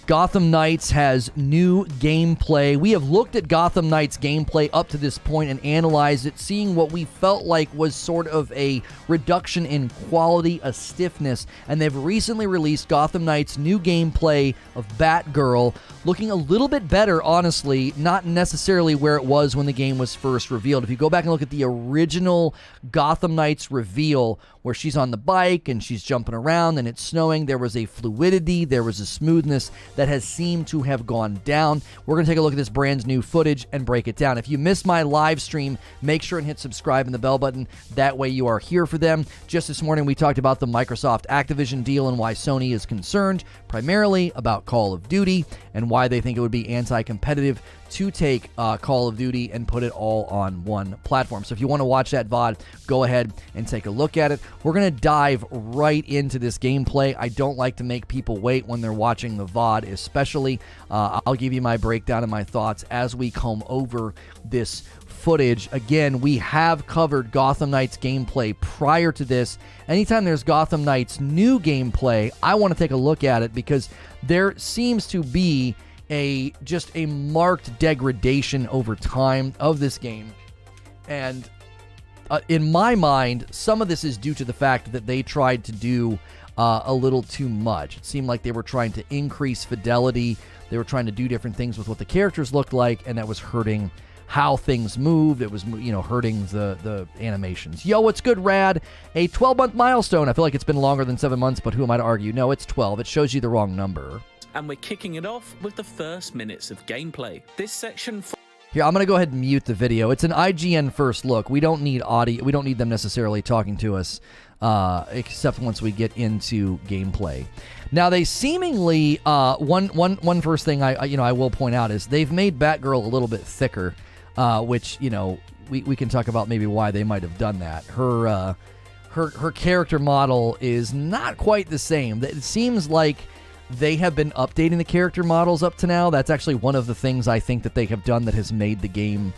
Gotham Knights has new gameplay. We have looked at Gotham Knights gameplay up to this point and analyzed it, seeing what we felt like was sort of a reduction in quality, a stiffness, and they've recently released Gotham Knights new gameplay of Batgirl, looking a little bit better, honestly, not necessarily where it was when the game was first revealed. If you go back and look at the original Gotham Knights reveal, where she's on the bike and she's jumping around and it's snowing, there was a fluidity, there was a smoothness that has seemed to have gone down. We're going to take a look at this brand new footage and break it down. If you missed my live stream, make sure and hit subscribe and the bell button. That way you are here for them. Just this morning we talked about the Microsoft Activision deal and why Sony is concerned, primarily about Call of Duty and why they think it would be anti-competitive to take Call of Duty and put it all on one platform. So if you want to watch that VOD, go ahead and take a look at it. We're going to dive right into this gameplay. I don't like to make people wait when they're watching the VOD, especially. I'll give you my breakdown and my thoughts as we comb over this footage. Again, we have covered Gotham Knights gameplay prior to this. Anytime there's Gotham Knights new gameplay, I want to take a look at it because there seems to be just a marked degradation over time of this game. And in my mind, some of this is due to the fact that they tried to do a little too much. It seemed like they were trying to increase fidelity. They were trying to do different things with what the characters looked like, and that was hurting how things moved. It was, hurting the animations. Yo, what's good, Rad? A 12-month milestone. I feel like it's been longer than 7 months, but who am I to argue? No, it's 12. It shows you the wrong number. And we're kicking it off with the first minutes of gameplay. This section... Here, I'm going to go ahead and mute the video. It's an IGN First look. We don't need audio. We don't need them necessarily talking to us, except once we get into gameplay. Now, they seemingly... One first thing I will point out is they've made Batgirl a little bit thicker, which, we can talk about maybe why they might have done that. Her character model is not quite the same. It seems like they have been updating the character models up to now. That's actually one of the things I think that they have done that has made the game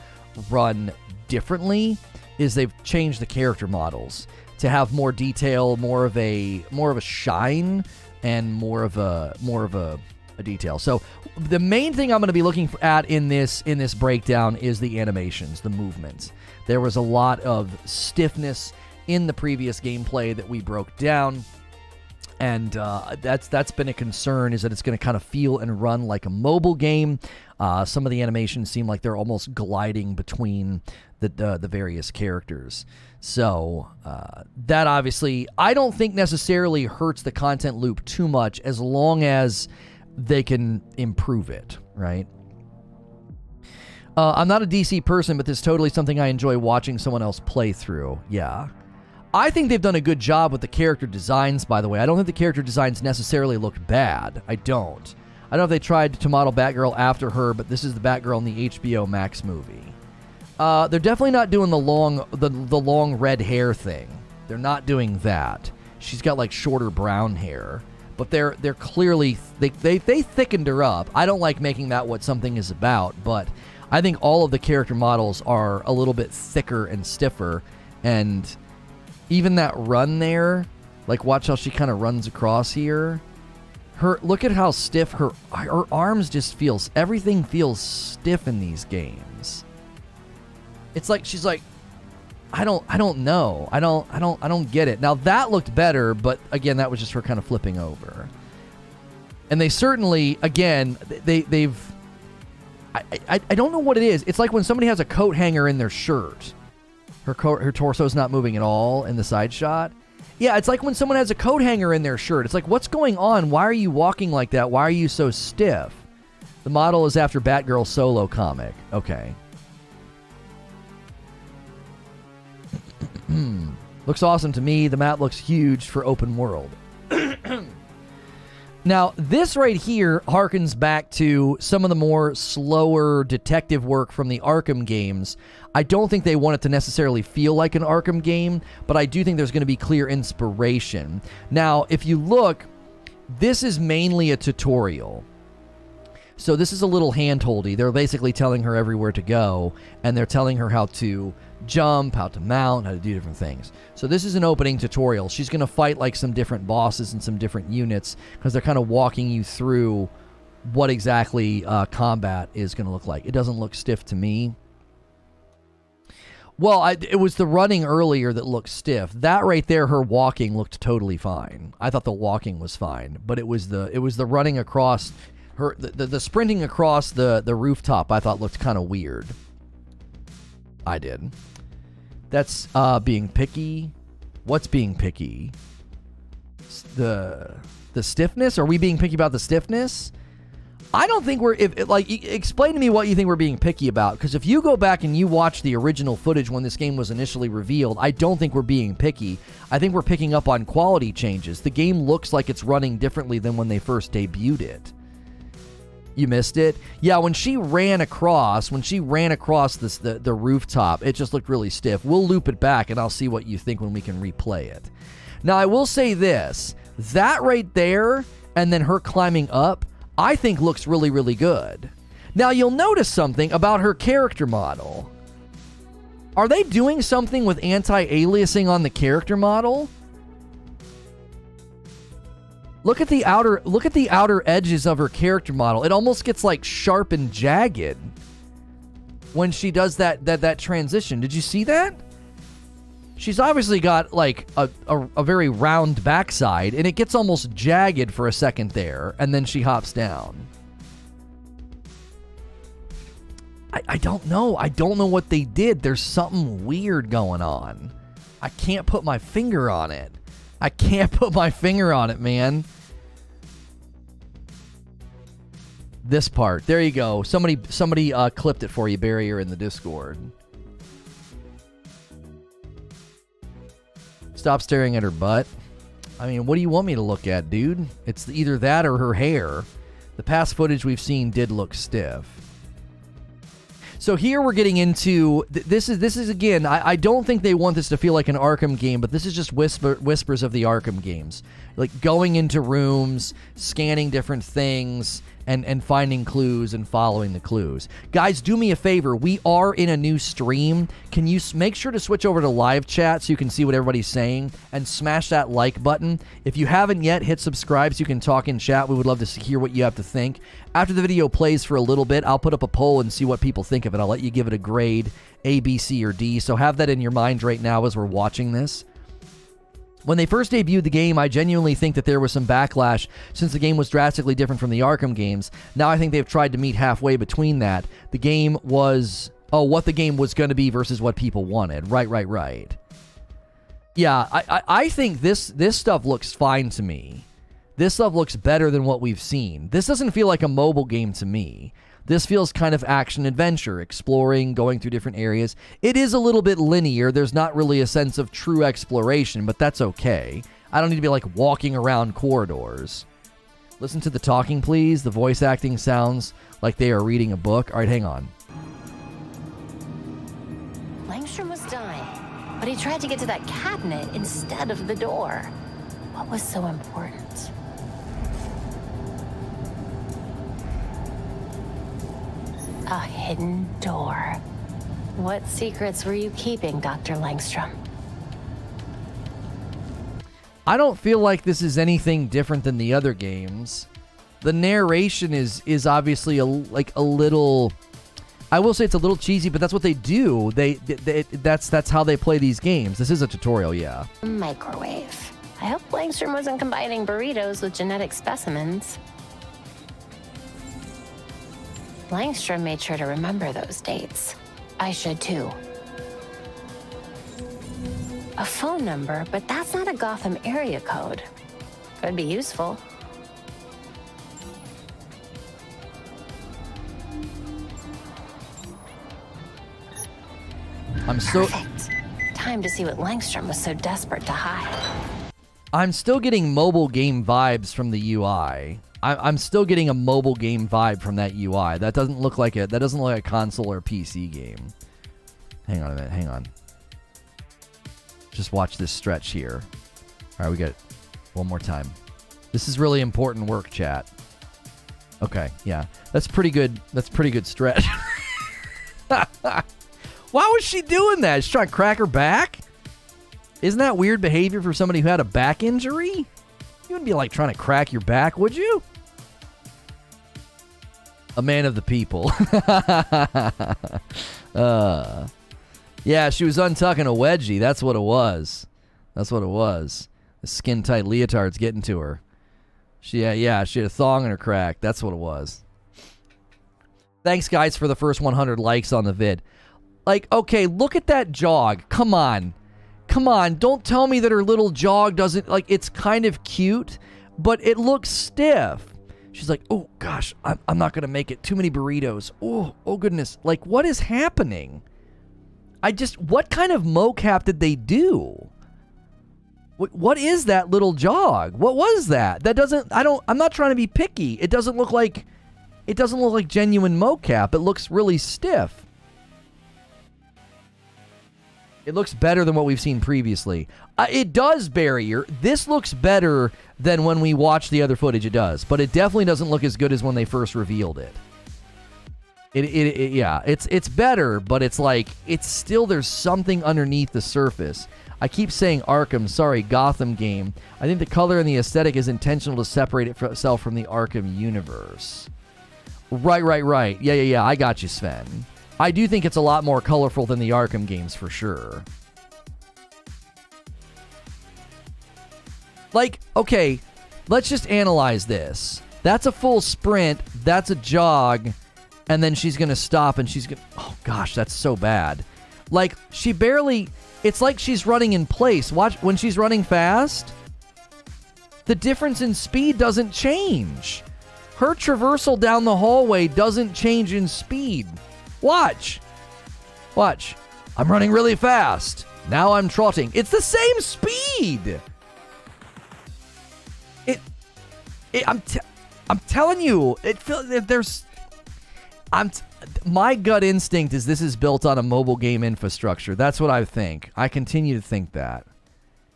run differently, is they've changed the character models to have more detail, more of a shine, and more of a detail. So the main thing I'm going to be looking at in this breakdown is the animations, the movements. There was a lot of stiffness in the previous gameplay that we broke down. And that's been a concern, is that it's going to kind of feel and run like a mobile game. Some of the animations seem like they're almost gliding between the various characters. So that obviously, I don't think necessarily hurts the content loop too much, as long as they can improve it, right? I'm not a DC person, but this is totally something I enjoy watching someone else play through. Yeah. I think they've done a good job with the character designs, by the way. I don't think the character designs necessarily looked bad. I don't know if they tried to model Batgirl after her, but this is the Batgirl in the HBO Max movie. They're definitely not doing the long red hair thing. They're not doing that. She's got like shorter brown hair, but they're clearly they thickened her up. I don't like making that what something is about, but I think all of the character models are a little bit thicker and stiffer, and even that run there, like watch how she kind of runs across here. Look at how stiff her arms just feels. Everything feels stiff in these games. It's like she's like, I don't know. I don't get it. Now that looked better, but again, that was just her kind of flipping over. And they certainly, again, they've. I don't know what it is. It's like when somebody has a coat hanger in their shirt. Her torso's not moving at all in the side shot. Yeah, it's like when someone has a coat hanger in their shirt. It's like, what's going on? Why are you walking like that? Why are you so stiff? The model is after Batgirl solo comic. Okay. Looks awesome to me. The map looks huge for open world. Now, this right here harkens back to some of the more slower detective work from the Arkham games. I don't think they want it to necessarily feel like an Arkham game, but I do think there's going to be clear inspiration. Now, if you look, this is mainly a tutorial. So this is a little hand-holdy. They're basically telling her everywhere to go, and they're telling her how to jump, how to mount, how to do different things. So this is an opening tutorial. She's going to fight like some different bosses and some different units because they're kind of walking you through what exactly combat is going to look like. It doesn't look stiff to me. Well, it was the running earlier that looked stiff. That right there, her walking looked totally fine. I thought the walking was fine, but it was the running across her, the sprinting across the rooftop. I thought looked kind of weird. I did. That's being picky. What's being picky? The stiffness? Are we being picky about the stiffness? I don't think we're... explain to me what you think we're being picky about, because if you go back and you watch the original footage when this game was initially revealed, I don't think we're being picky. I think we're picking up on quality changes. The game looks like it's running differently than when they first debuted it. You missed it? Yeah, when she ran across the rooftop, it just looked really stiff. We'll loop it back, and I'll see what you think when we can replay it. Now, I will say this. That right there, and then her climbing up, I think looks really, really good. Now, you'll notice something about her character model. Are they doing something with anti-aliasing on the character model? Look at the outer edges of her character model. It almost gets like sharp and jagged when she does that transition. Did you see that? She's obviously got like a very round backside, and it gets almost jagged for a second there, and then she hops down. I don't know. I don't know what they did. There's something weird going on. I can't put my finger on it. Man. This part. There you go. Somebody clipped it for you, Barrier, in the Discord. Stop staring at her butt. I mean, what do you want me to look at, dude? It's either that or her hair. The past footage we've seen did look stiff. So here we're getting into... This is again, I don't think they want this to feel like an Arkham game, but this is just whispers of the Arkham games. Like going into rooms, scanning different things, and finding clues and following the clues. Guys, do me a favor. We are in a new stream. Can you make sure to switch over to live chat so you can see what everybody's saying, and smash that like button. If you haven't yet, hit subscribe so you can talk in chat. We would love to hear what you have to think. After the video plays for a little bit, I'll put up a poll and see what people think of it. I'll let you give it a grade, A, B, C, or D. So have that in your mind right now as we're watching this. When they first debuted the game, I genuinely think that there was some backlash since the game was drastically different from the Arkham games. Now I think they've tried to meet halfway between that. The game was... what the game was going to be versus what people wanted. Right. Yeah, I think this stuff looks fine to me. This stuff looks better than what we've seen. This doesn't feel like a mobile game to me. This feels kind of action-adventure, exploring, going through different areas. It is a little bit linear. There's not really a sense of true exploration, but that's okay. I don't need to be, like, walking around corridors. Listen to the talking, please. The voice acting sounds like they are reading a book. All right, hang on. Langstrom was dying, but he tried to get to that cabinet instead of the door. What was so important? A hidden door. What secrets were you keeping, Dr. Langstrom? I don't feel like this is anything different than the other games. The narration is obviously a little... I will say it's a little cheesy, but that's what they do. That's how they play these games. This is a tutorial, yeah. Microwave. I hope Langstrom wasn't combining burritos with genetic specimens. Langstrom made sure to remember those dates. I should too. A phone number, but that's not a Gotham area code. Could be useful. Perfect. Time to see what Langstrom was so desperate to hide. I'm still getting mobile game vibes from the UI. I'm still getting a mobile game vibe from that UI. That doesn't look like a console or PC game. Hang on a minute. Hang on. Just watch this stretch here. All right, we got it. One more time. This is really important work, chat. Okay, yeah. That's pretty good. That's pretty good stretch. Why was she doing that? She's trying to crack her back? Isn't that weird behavior for somebody who had a back injury? You wouldn't be like trying to crack your back, would you? A man of the people. Yeah, she was untucking a wedgie. That's what it was. That's what it was. The skin-tight leotard's getting to her. She had a thong in her crack. That's what it was. Thanks, guys, for the first 100 likes on the vid. Like, okay, look at that jog. Come on. Come on. Don't tell me that her little jog doesn't, like, it's kind of cute, but it looks stiff. She's like, oh, gosh, I'm not going to make it. Too many burritos. Oh, goodness. Like, what is happening? What kind of mocap did they do? What is that little jog? What was that? I'm not trying to be picky. It doesn't look like genuine mocap. It looks really stiff. It looks better than what we've seen previously. It does, Barrier. This looks better than when we watched the other footage. It does. But it definitely doesn't look as good as when they first revealed it. It's better, but it's like, it's still, there's something underneath the surface. I keep saying Arkham, sorry, Gotham game. I think the color and the aesthetic is intentional to separate itself from the Arkham universe. Right. Yeah, I got you, Sven. I do think it's a lot more colorful than the Arkham games, for sure. Like, okay, let's just analyze this. That's a full sprint, that's a jog, and then she's gonna stop and she's gonna, oh gosh, that's so bad. Like, she barely, it's like she's running in place. Watch, when she's running fast, the difference in speed doesn't change. Her traversal down the hallway doesn't change in speed. Watch. I'm running really fast. Now I'm trotting. It's the same speed. I'm telling you, my gut instinct is this is built on a mobile game infrastructure. That's what I think. I continue to think that.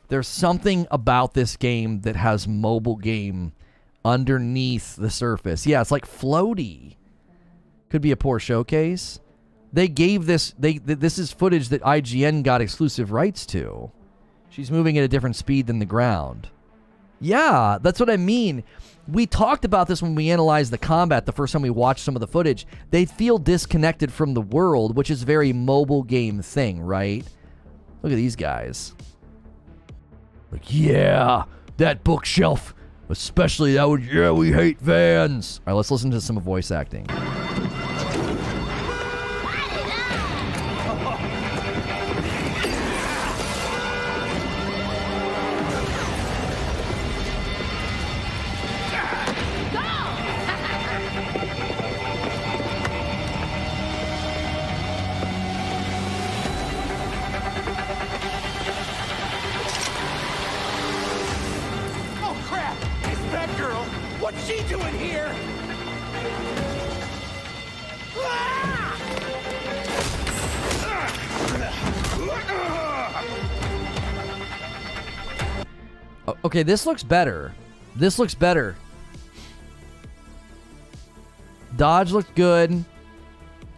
There's something about this game that has mobile game underneath the surface. Yeah, it's like floaty. Could be a poor showcase. They gave this, this is footage that IGN got exclusive rights to. She's moving at a different speed than the ground. Yeah, that's what I mean. We talked about this when we analyzed the combat the first time we watched some of the footage. They feel disconnected from the world, which is a very mobile game thing, right? Look at these guys. Like, yeah, that bookshelf, especially that one, yeah, we hate vans. All right, let's listen to some voice acting. Okay, this looks better. This looks better. Dodge looked good.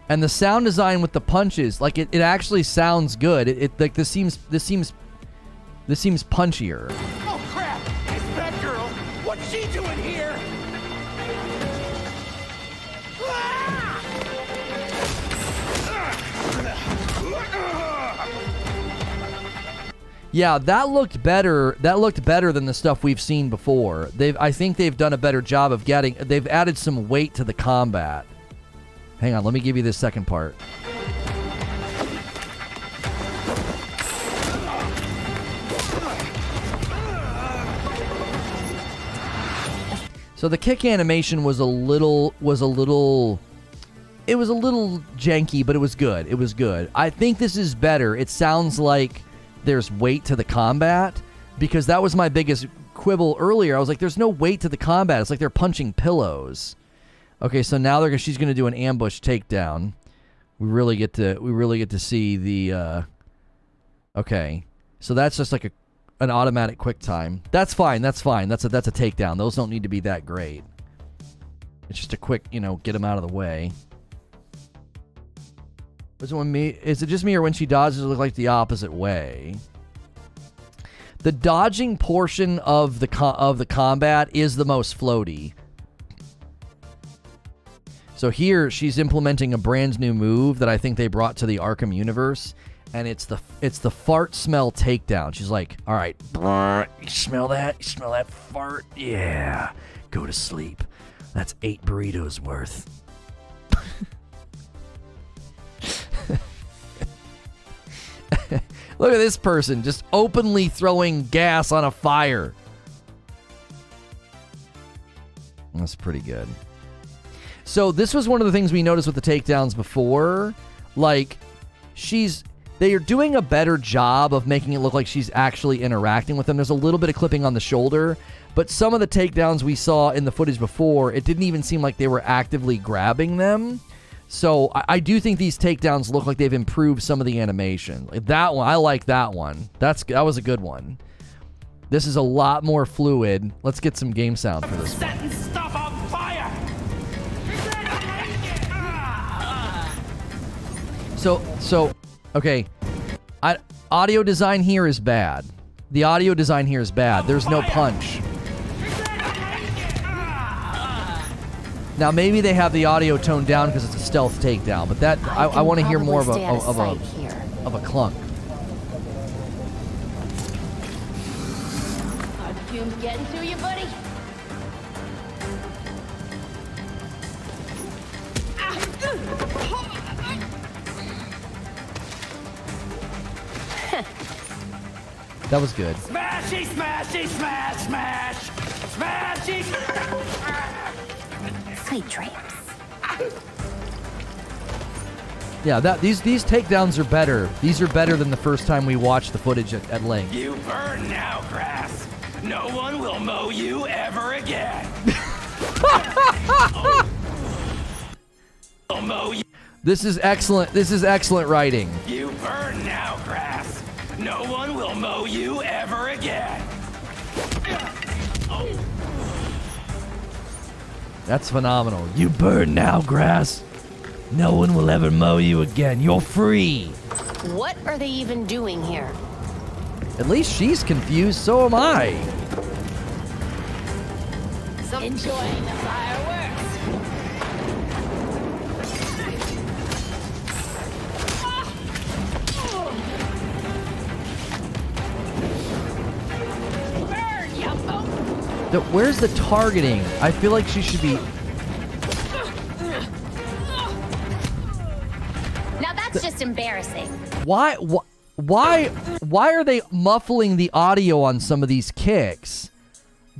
And the sound design with the punches, like it actually sounds good. It like this seems punchier. Oh crap! It's Batgirl! What's she doing here? Yeah, that looked better. That looked better than the stuff we've seen before. I think they've done a better job of they've added some weight to the combat. Hang on, let me give you this second part. So the kick animation was a little janky, but it was good. It was good. I think this is better. It sounds like there's weight to the combat, because that was my biggest quibble earlier. I was like, there's no weight to the combat. It's like they're punching pillows. Okay, so now she's going to do an ambush takedown. We really get to see the okay. So that's just like an automatic quick time. That's fine. That's a takedown. Those don't need to be that great. It's just a quick, get them out of the way. Is it just me, or when she dodges, it look like the opposite way? The dodging portion of the combat is the most floaty. So here she's implementing a brand new move that I think they brought to the Arkham universe, and it's the fart smell takedown. She's like, all right, you smell that? You smell that fart? Yeah. Go to sleep. That's 8 burritos worth. Look at this person just openly throwing gas on a fire. That's pretty good. So this was one of the things we noticed with the takedowns before. Like, they are doing a better job of making it look like she's actually interacting with them. There's a little bit of clipping on the shoulder, but some of the takedowns we saw in the footage before, it didn't even seem like they were actively grabbing them. So I do think these takedowns look like they've improved some of the animation. Like that one, I like that one. That was a good one. This is a lot more fluid. Let's get some game sound for this one. Setting stuff on fire! So, okay. Audio design here is bad. The audio design here is bad. There's no punch. Now, maybe they have the audio toned down because it's a stealth takedown, but that I want to hear more of a clunk. Fume's getting to you, buddy? That was good. Smashy, smashy, smash, smash! Smashy! Sweet dreams. Yeah, these takedowns are better. These are better than the first time we watched the footage at length. You burn now, grass. No one will mow you ever again. I'll mow you. This is excellent. This is excellent writing. You burn now, grass. No one will mow you ever again. That's phenomenal. You burn now, grass. No one will ever mow you again. You're free. What are they even doing here? At least she's confused, so am I. Enjoying the fireworks. Burn, yumbo. Where's the targeting? I feel like she should be... Now that's just embarrassing. Why are they muffling the audio on some of these kicks?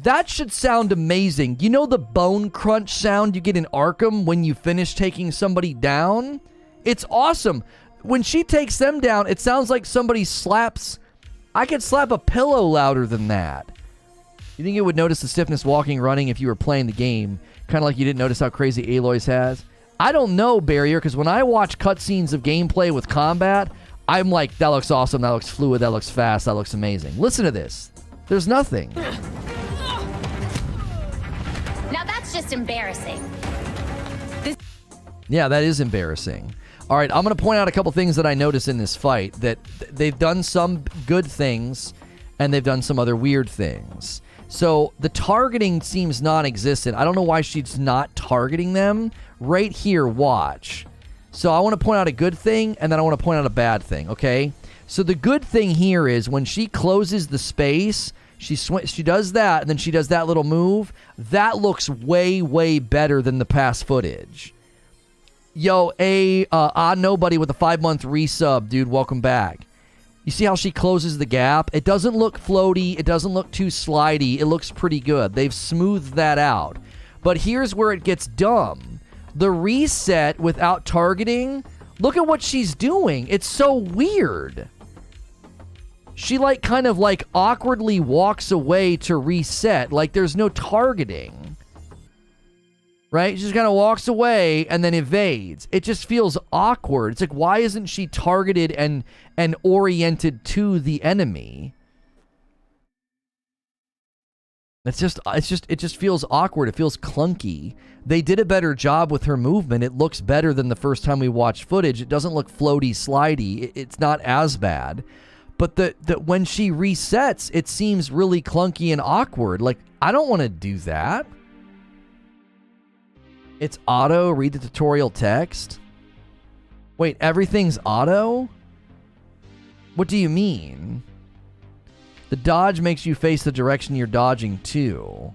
That should sound amazing. You know the bone crunch sound you get in Arkham when you finish taking somebody down? It's awesome. When she takes them down, it sounds like somebody slaps... I could slap a pillow louder than that. You think it would notice the stiffness walking, running if you were playing the game? Kind of like you didn't notice how crazy Aloys has? I don't know, Barrier, because when I watch cutscenes of gameplay with combat, I'm like, that looks awesome, that looks fluid, that looks fast, that looks amazing. Listen to this. There's nothing. Now that's just embarrassing. Yeah, that is embarrassing. All right, I'm going to point out a couple things that I noticed in this fight. That they've done some good things, and they've done some other weird things. So the targeting seems non-existent. I don't know why she's not targeting them. Right here, watch. So I want to point out a good thing, and then I want to point out a bad thing, okay? So the good thing here is when she closes the space, she does that, and then she does that little move. That looks way, way better than the past footage. Yo, Nobody with a 5-month resub, dude, welcome back. You see how she closes the gap? It doesn't look floaty. It doesn't look too slidey. It looks pretty good. They've smoothed that out. But here's where it gets dumb. The reset without targeting, look at what she's doing. It's so weird. She kind of awkwardly walks away to reset. Like there's no targeting. Right? She just kind of walks away and then evades. It just feels awkward. It's like, why isn't she targeted and oriented to the enemy? It just feels awkward. It feels clunky. They did a better job with her movement. It looks better than the first time we watched footage. It doesn't look floaty, slidey. It's not as bad. But when she resets, it seems really clunky and awkward. Like, I don't want to do that. It's auto. Read the tutorial text. Wait, everything's auto? What do you mean? The dodge makes you face the direction you're dodging to.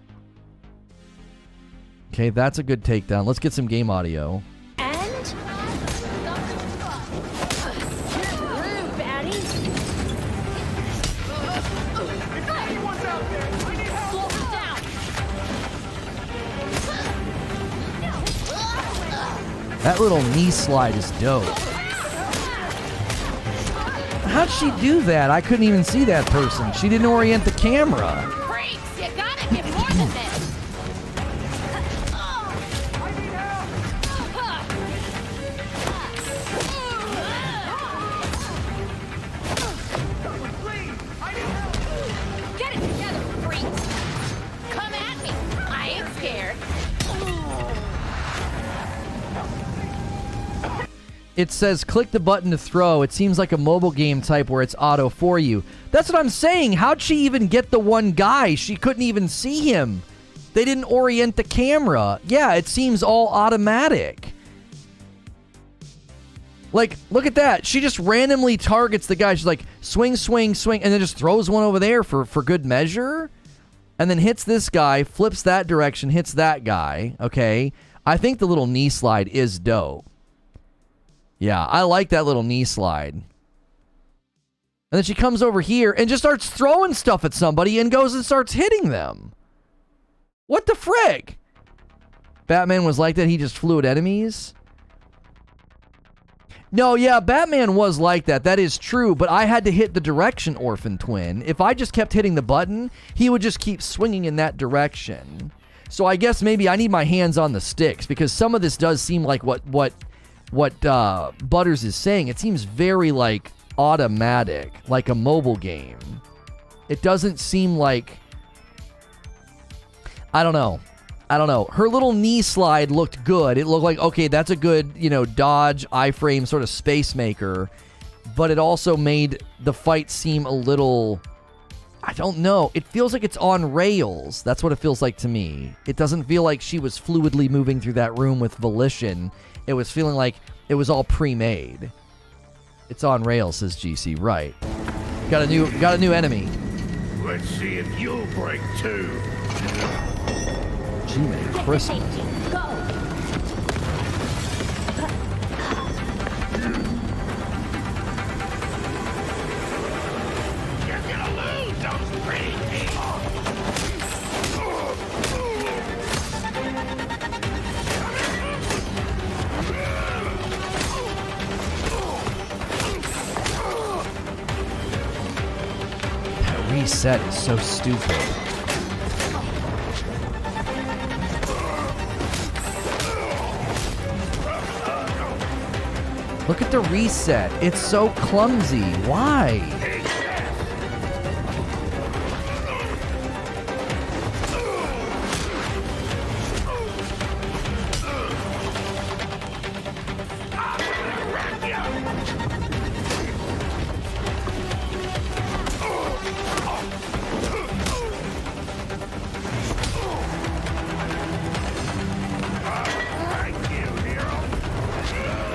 Okay, that's a good takedown. Let's get some game audio. And? Rude, baddie. Slow it down. That little knee slide is dope. How'd she do that? I couldn't even see that person. She didn't orient the camera. Freaks, you gotta get more than this. Get it together, freaks. Come at me. I ain't scared. It says click the button to throw. It seems like a mobile game type where it's auto for you. That's what I'm saying. How'd she even get the one guy? She couldn't even see him. They didn't orient the camera. Yeah, it seems all automatic. Like, look at that. She just randomly targets the guy. She's like, swing, swing, swing, and then just throws one over there for good measure. And then hits this guy, flips that direction, hits that guy. Okay. I think the little knee slide is dope. Yeah, I like that little knee slide. And then she comes over here and just starts throwing stuff at somebody and goes and starts hitting them. What the frick? Batman was like that? He just flew at enemies? No, yeah, Batman was like that. That is true, but I had to hit the direction, Orphan Twin. If I just kept hitting the button, he would just keep swinging in that direction. So I guess maybe I need my hands on the sticks, because some of this does seem like what Butters is saying. It seems very like automatic, like a mobile game. It doesn't seem like, I don't know. Her little knee slide looked good. It looked like, okay, that's a good, dodge, iframe sort of space maker. But it also made the fight seem a little, I don't know. It feels like it's on rails. That's what it feels like to me. It doesn't feel like she was fluidly moving through that room with volition. It was feeling like it was all pre-made. It's on rails, says GC. Right. Got a new enemy. Let's see if you'll break too. G-Man, crispy. Go. You're gonna lose those pretty people. That reset is so stupid. Look at the reset. It's so clumsy. Why?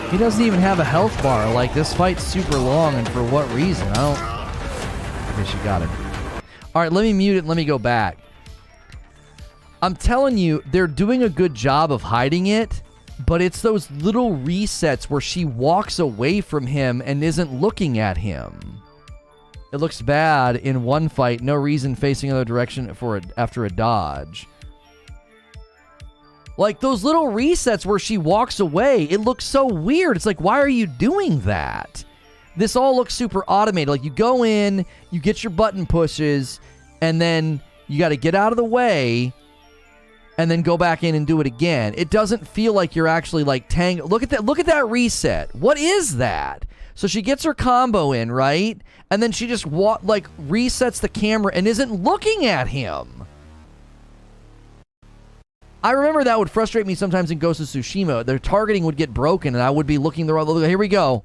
He doesn't even have a health bar. Like, this fight's super long, and for what reason? I guess you got it. All right, let me mute it and let me go back. I'm telling you, they're doing a good job of hiding it, but it's those little resets where she walks away from him and isn't looking at him. It looks bad in one fight. No reason facing another direction after a dodge. Like, those little resets where she walks away, it looks so weird. It's like, why are you doing that? This all looks super automated. Like, you go in, you get your button pushes, and then you got to get out of the way, and then go back in and do it again. It doesn't feel like you're actually, like, Look at that reset. What is that? So she gets her combo in, right? And then she just, resets the camera and isn't looking at him. I remember that would frustrate me sometimes in Ghost of Tsushima. Their targeting would get broken, and I would be looking the right way. Here we go.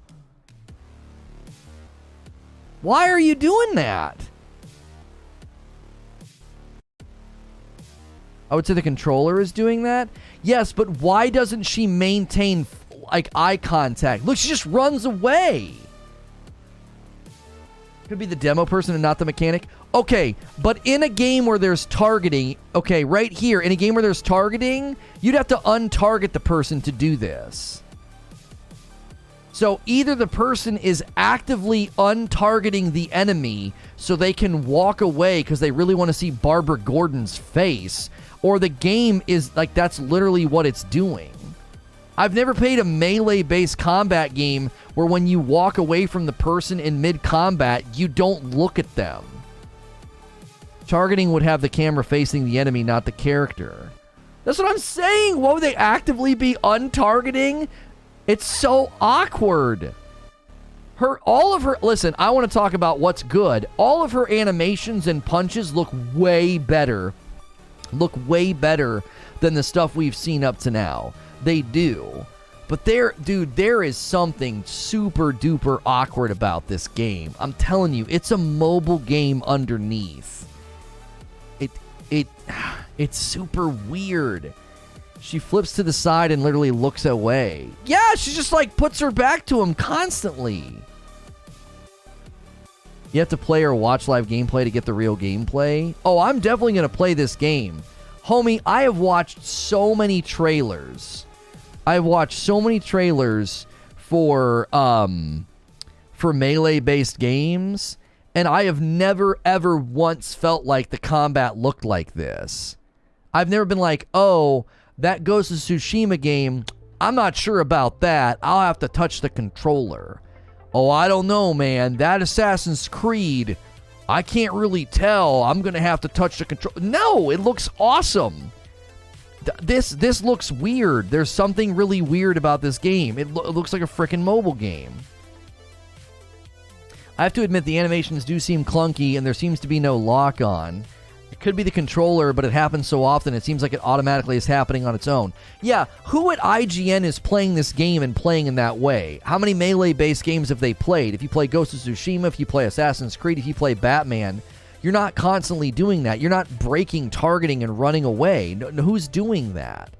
Why are you doing that? I would say the controller is doing that. Yes, but why doesn't she maintain, like, eye contact? Look, she just runs away. Could be the demo person and not the mechanic. Okay, but in a game where there's targeting, okay, right here, in a game where there's targeting, you'd have to untarget the person to do this. So either the person is actively untargeting the enemy so they can walk away because they really want to see Barbara Gordon's face, or the game is like, that's literally what it's doing. I've never played a melee-based combat game where when you walk away from the person in mid-combat, you don't look at them. Targeting would have the camera facing the enemy, not the character. That's what I'm saying. Why would they actively be untargeting? It's so awkward. Listen, I want to talk about what's good. All of her animations and punches look way better. Look way better than the stuff we've seen up to now. They do. But there is something super duper awkward about this game. I'm telling you, it's a mobile game underneath. It's super weird. She flips to the side and literally looks away. Yeah, she just like puts her back to him constantly. You have to play or watch live gameplay to get the real gameplay. Oh, I'm definitely going to play this game. Homie, I have watched so many trailers. I've watched so many trailers for melee-based games, and I have never, ever once felt like the combat looked like this. I've never been like, oh, that Ghost of Tsushima game, I'm not sure about that. I'll have to touch the controller. Oh, I don't know, man. That Assassin's Creed, I can't really tell. I'm going to have to touch the controller. No, it looks awesome. This looks weird. There's something really weird about this game. It looks like a freaking mobile game. I have to admit the animations do seem clunky and there seems to be no lock-on. It could be the controller, but it happens so often it seems like it automatically is happening on its own. Yeah, who at IGN is playing this game and playing in that way? How many melee-based games have they played? If you play Ghost of Tsushima, if you play Assassin's Creed, if you play Batman, you're not constantly doing that. You're not breaking, targeting, and running away. No, who's doing that?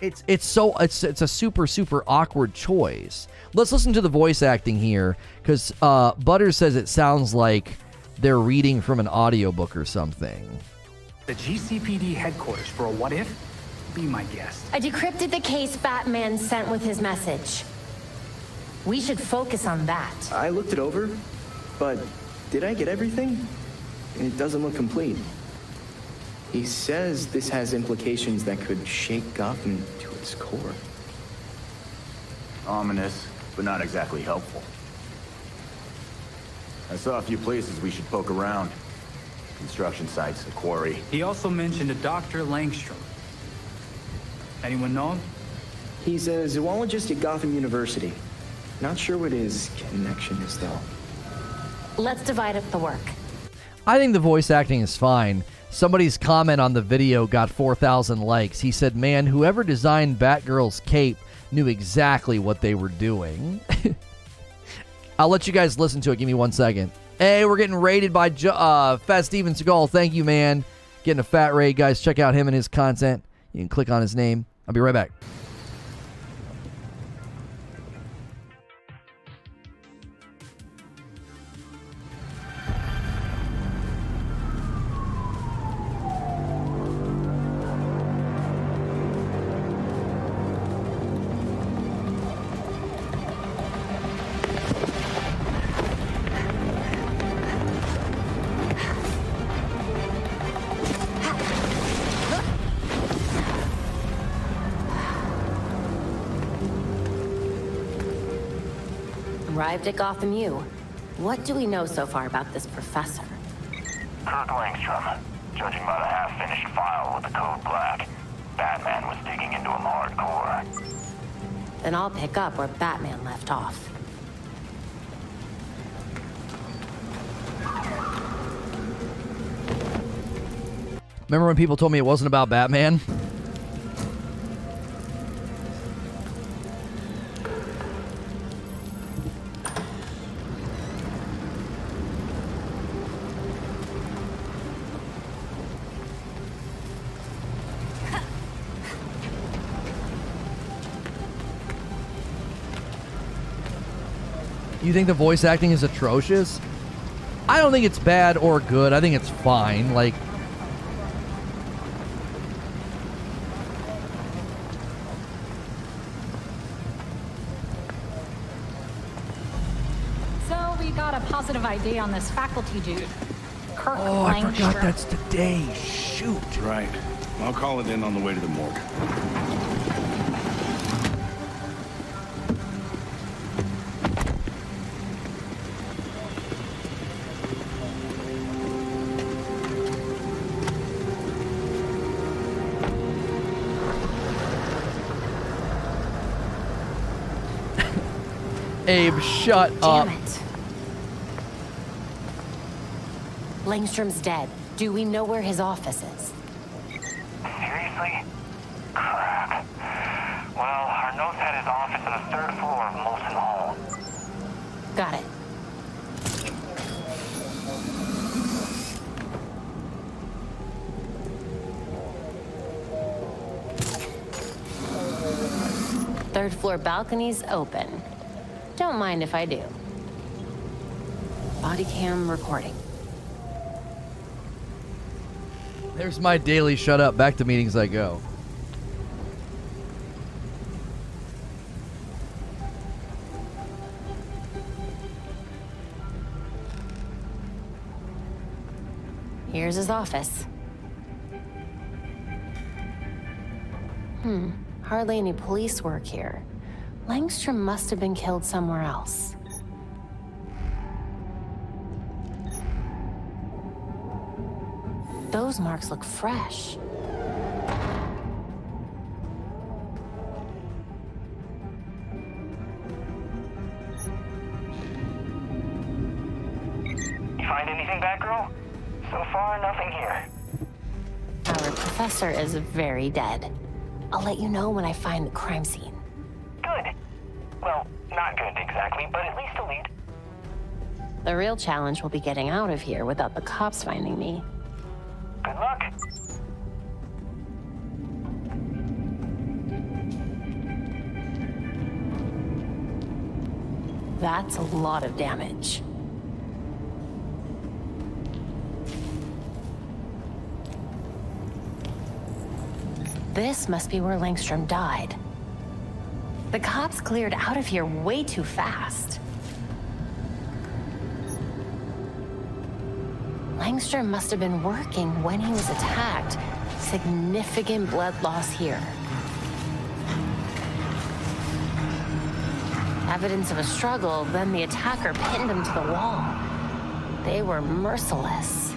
It's a super, super awkward choice. Let's listen to the voice acting here, because Butters says it sounds like they're reading from an audiobook or something. The GCPD headquarters for a what if? Be my guest. I decrypted the case Batman sent with his message. We should focus on that. I looked it over, but did I get everything? It doesn't look complete. He says this has implications that could shake Gotham to its core. Ominous, but not exactly helpful. I saw a few places we should poke around. Construction sites, a quarry. He also mentioned a Dr. Langstrom. Anyone know him? He's a zoologist at Gotham University. Not sure what his connection is, though. Let's divide up the work. I think the voice acting is fine. Somebody's comment on the video got 4,000 likes. He said, man, whoever designed Batgirl's cape knew exactly what they were doing. I'll let you guys listen to it. Give me 1 second. Hey, we're getting rated by Fat Steven Seagal. Thank you, man. Getting a fat raid, guys. Check out him and his content. You can click on his name. I'll be right back. Arrived at Gotham U. What do we know so far about this professor? Kirk Langstrom. Judging by the half-finished file with the code black, Batman was digging into him hardcore. Then I'll pick up where Batman left off. Remember when people told me it wasn't about Batman? You think the voice acting is atrocious? I don't think it's bad or good. I think it's fine. Like, so we got a positive ID on this faculty dude. Kirk oh, I forgot Langstrom. that's today. Shoot. Right. I'll call it in on the way to the morgue. Abe, shut up. Damn it. Langstrom's dead. Do we know where his office is? Seriously? Crap. Well, our notes had his office on the 3rd floor of Molson Hall. Got it. Third floor balcony's open. Don't mind if I do. Body cam recording. There's my daily shut up. Back to meetings I go. Here's his office. Hardly any police work here. Langstrom must have been killed somewhere else. Those marks look fresh. You find anything, Batgirl? So far, nothing here. Our professor is very dead. I'll let you know when I find the crime scene. Good. Well, not good exactly, but at least a lead. The real challenge will be getting out of here without the cops finding me. Good luck. That's a lot of damage. This must be where Langstrom died. The cops cleared out of here way too fast. Langstrom must have been working when he was attacked. Significant blood loss here. Evidence of a struggle, then the attacker pinned him to the wall. They were merciless.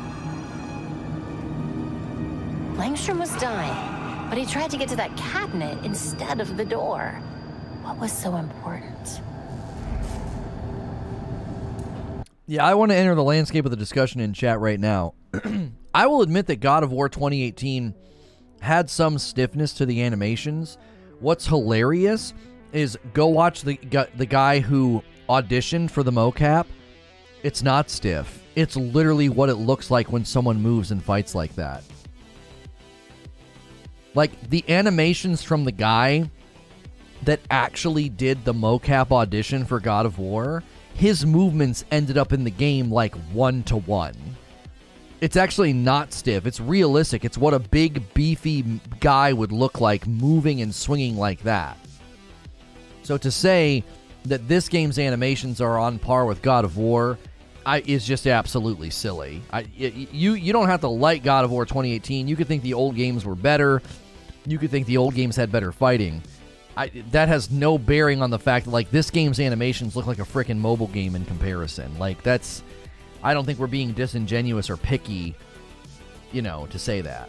Langstrom was dying, but he tried to get to that cabinet instead of the door. What was so important? Yeah, I want to enter the landscape of the discussion in chat right now. I will admit that God of War 2018 had some stiffness to the animations. What's hilarious is go watch the guy who auditioned for the mocap. It's not stiff. It's literally what it looks like when someone moves and fights like that. Like, the animations from the guy that actually did the mocap audition for God of War, his movements ended up in the game like 1-to-1. It's actually not stiff. It's realistic. It's what a big, beefy guy would look like moving and swinging like that. So to say that this game's animations are on par with God of War is just absolutely silly. You don't have to like God of War 2018. You could think the old games were better. You could think the old games had better fighting. That has no bearing on the fact that, like, this game's animations look like a frickin' mobile game in comparison. Like, that's... I don't think we're being disingenuous or picky, you know, to say that.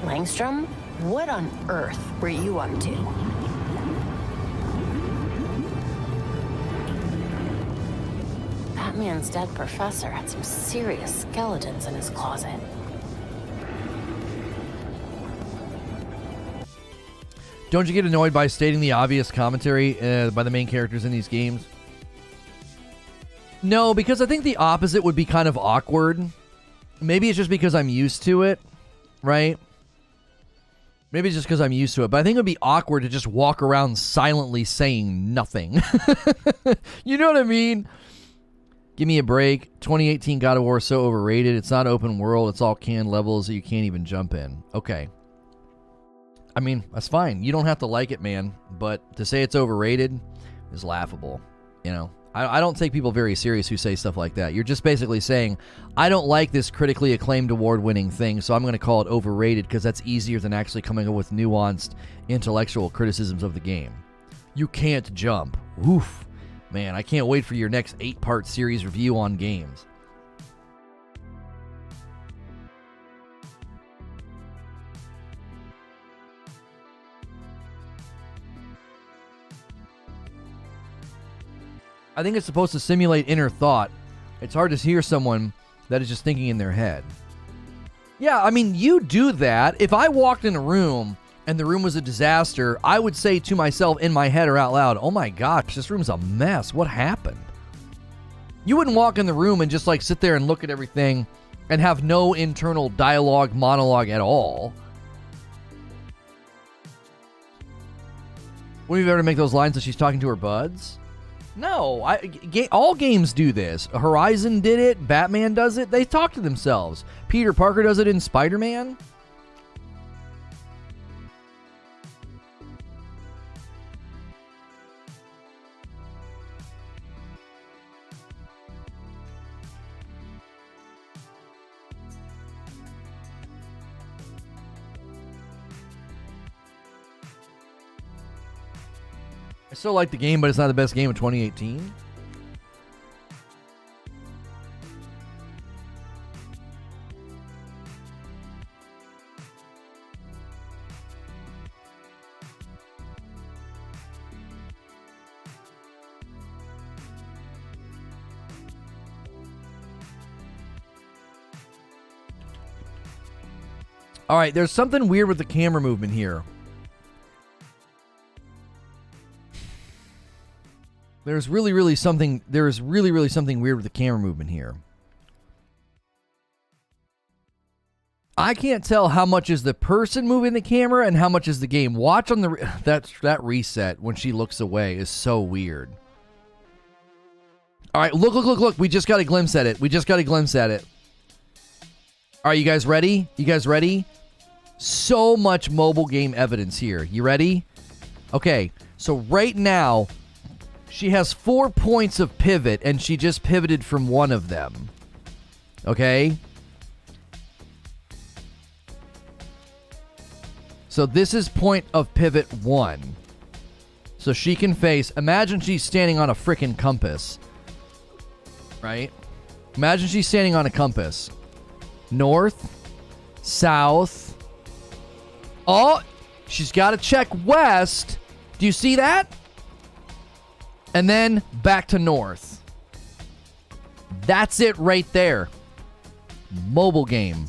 Langstrom, what on earth were you up to? Batman's dead professor had some serious skeletons in his closet. Don't you get annoyed by stating the obvious commentary by the main characters in these games? No, because I think the opposite would be kind of awkward. Maybe it's just because I'm used to it, right? Maybe it's just because I'm used to it. But I think it would be awkward to just walk around silently saying nothing. You know what I mean? Give me a break. 2018 God of War is so overrated. It's not open world. It's all canned levels that you can't even jump in. Okay. I mean, that's fine. You don't have to like it, man. But to say it's overrated is laughable. You know? I don't take people very serious who say stuff like that. You're just basically saying, I don't like this critically acclaimed award-winning thing, so I'm going to call it overrated because that's easier than actually coming up with nuanced intellectual criticisms of the game. You can't jump. Woof. Man, I can't wait for your next 8-part series review on games. I think it's supposed to simulate inner thought. It's hard to hear someone that is just thinking in their head. Yeah, I mean, you do that. If I walked in a room and the room was a disaster, I would say to myself in my head or out loud, oh my gosh, this room's a mess. What happened? You wouldn't walk in the room and just like sit there and look at everything and have no internal monologue at all. Wouldn't you ever make those lines that she's talking to her buds? No, all games do this. Horizon did it. Batman does it. They talk to themselves. Peter Parker does it in Spider-Man. I still like the game, but it's not the best game of 2018. All right, there's something weird with the camera movement here. There's really something weird with the camera movement here. I can't tell how much is the person moving the camera and how much is the game. Watch on the that reset when she looks away is so weird. All right, look. We just got a glimpse at it. All right, you guys ready? So much mobile game evidence here. You ready? Okay, so right now she has 4 points of pivot, and she just pivoted from one of them. Okay? So this is point of pivot 1. So she can face... Imagine she's standing on a frickin' compass. Right? Imagine she's standing on a compass. North. South. Oh! She's got to check west. Do you see that? And then back to north. That's it right there. Mobile game.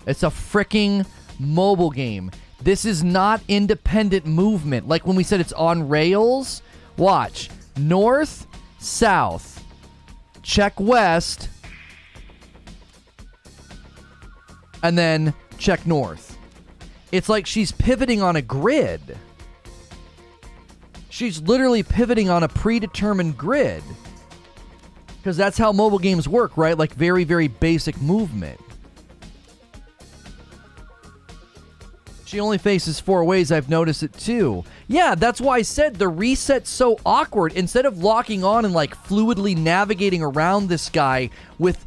It's a freaking mobile game. This is not independent movement. Like when we said it's on rails. Watch. North, south. Check west. And then check north. It's like she's pivoting on a grid. She's literally pivoting on a predetermined grid. Because that's how mobile games work, right? Like very, very basic movement. She only faces 4 ways. I've noticed it too. Yeah, that's why I said the reset's so awkward. Instead of locking on and like fluidly navigating around this guy with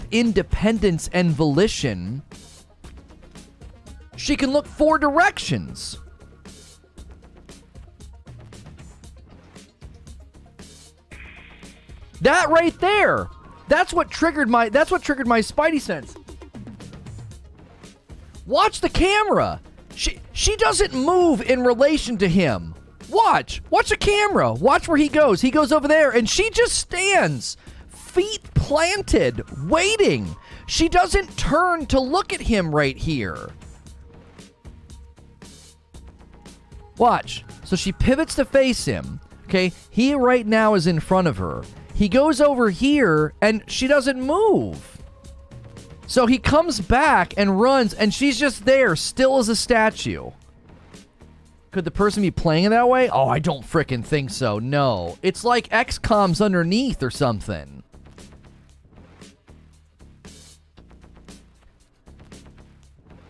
independence and volition, she can look 4 directions. That right there. That's what triggered my spidey sense. Watch the camera. She doesn't move in relation to him. Watch the camera. Watch where he goes. He goes over there and she just stands feet planted, waiting. She doesn't turn to look at him right here. Watch. So she pivots to face him. Okay, he right now is in front of her. He goes over here, and she doesn't move. So he comes back and runs, and she's just there, still as a statue. Could the person be playing it that way? Oh, I don't frickin' think so. No. It's like XCOM's underneath or something.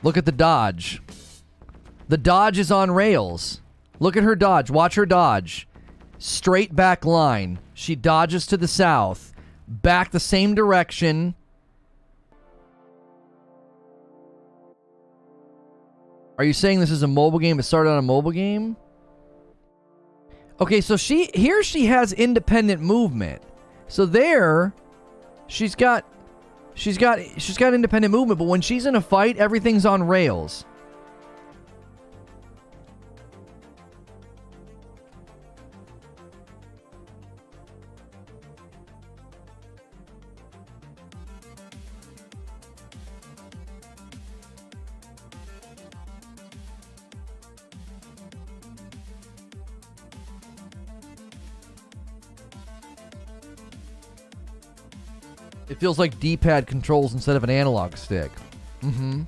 Look at the dodge. The dodge is on rails. Look at her dodge. Watch her dodge. Straight back line. She dodges to the south. Back the same direction. Are you saying this is a mobile game? It started on a mobile game? Okay, so she has independent movement. So there, she's got independent movement, but when she's in a fight, everything's on rails. It feels like D-pad controls instead of an analog stick. Mm-hmm.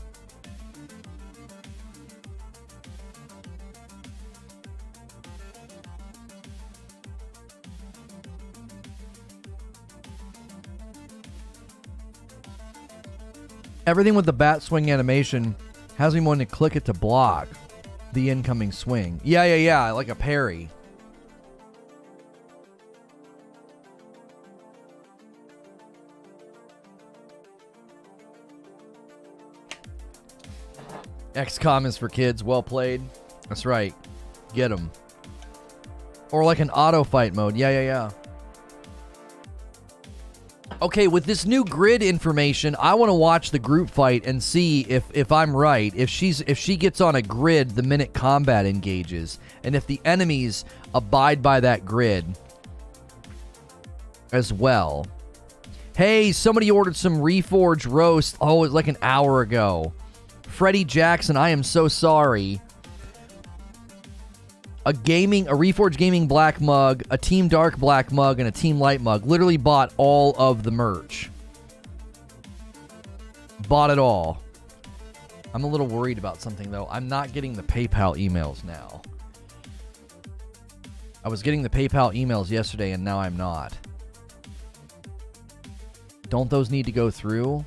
Everything with the bat swing animation has me wanting to click it to block the incoming swing. Yeah, like a parry. XCOM is for kids. Well played. That's right. Get them. Or like an auto fight mode. Yeah. Okay, with this new grid information, I want to watch the group fight and see if I'm right. If she gets on a grid the minute combat engages, and if the enemies abide by that grid as well. Hey, somebody ordered some Reforge roast. Oh, it was like an hour ago. Freddie Jackson, I am so sorry. A Reforge Gaming black mug, a Team Dark black mug, and a Team Light mug. Literally bought all of the merch. Bought it all. I'm a little worried about something, though. I'm not getting the PayPal emails now. I was getting the PayPal emails yesterday, and now I'm not. Don't those need to go through?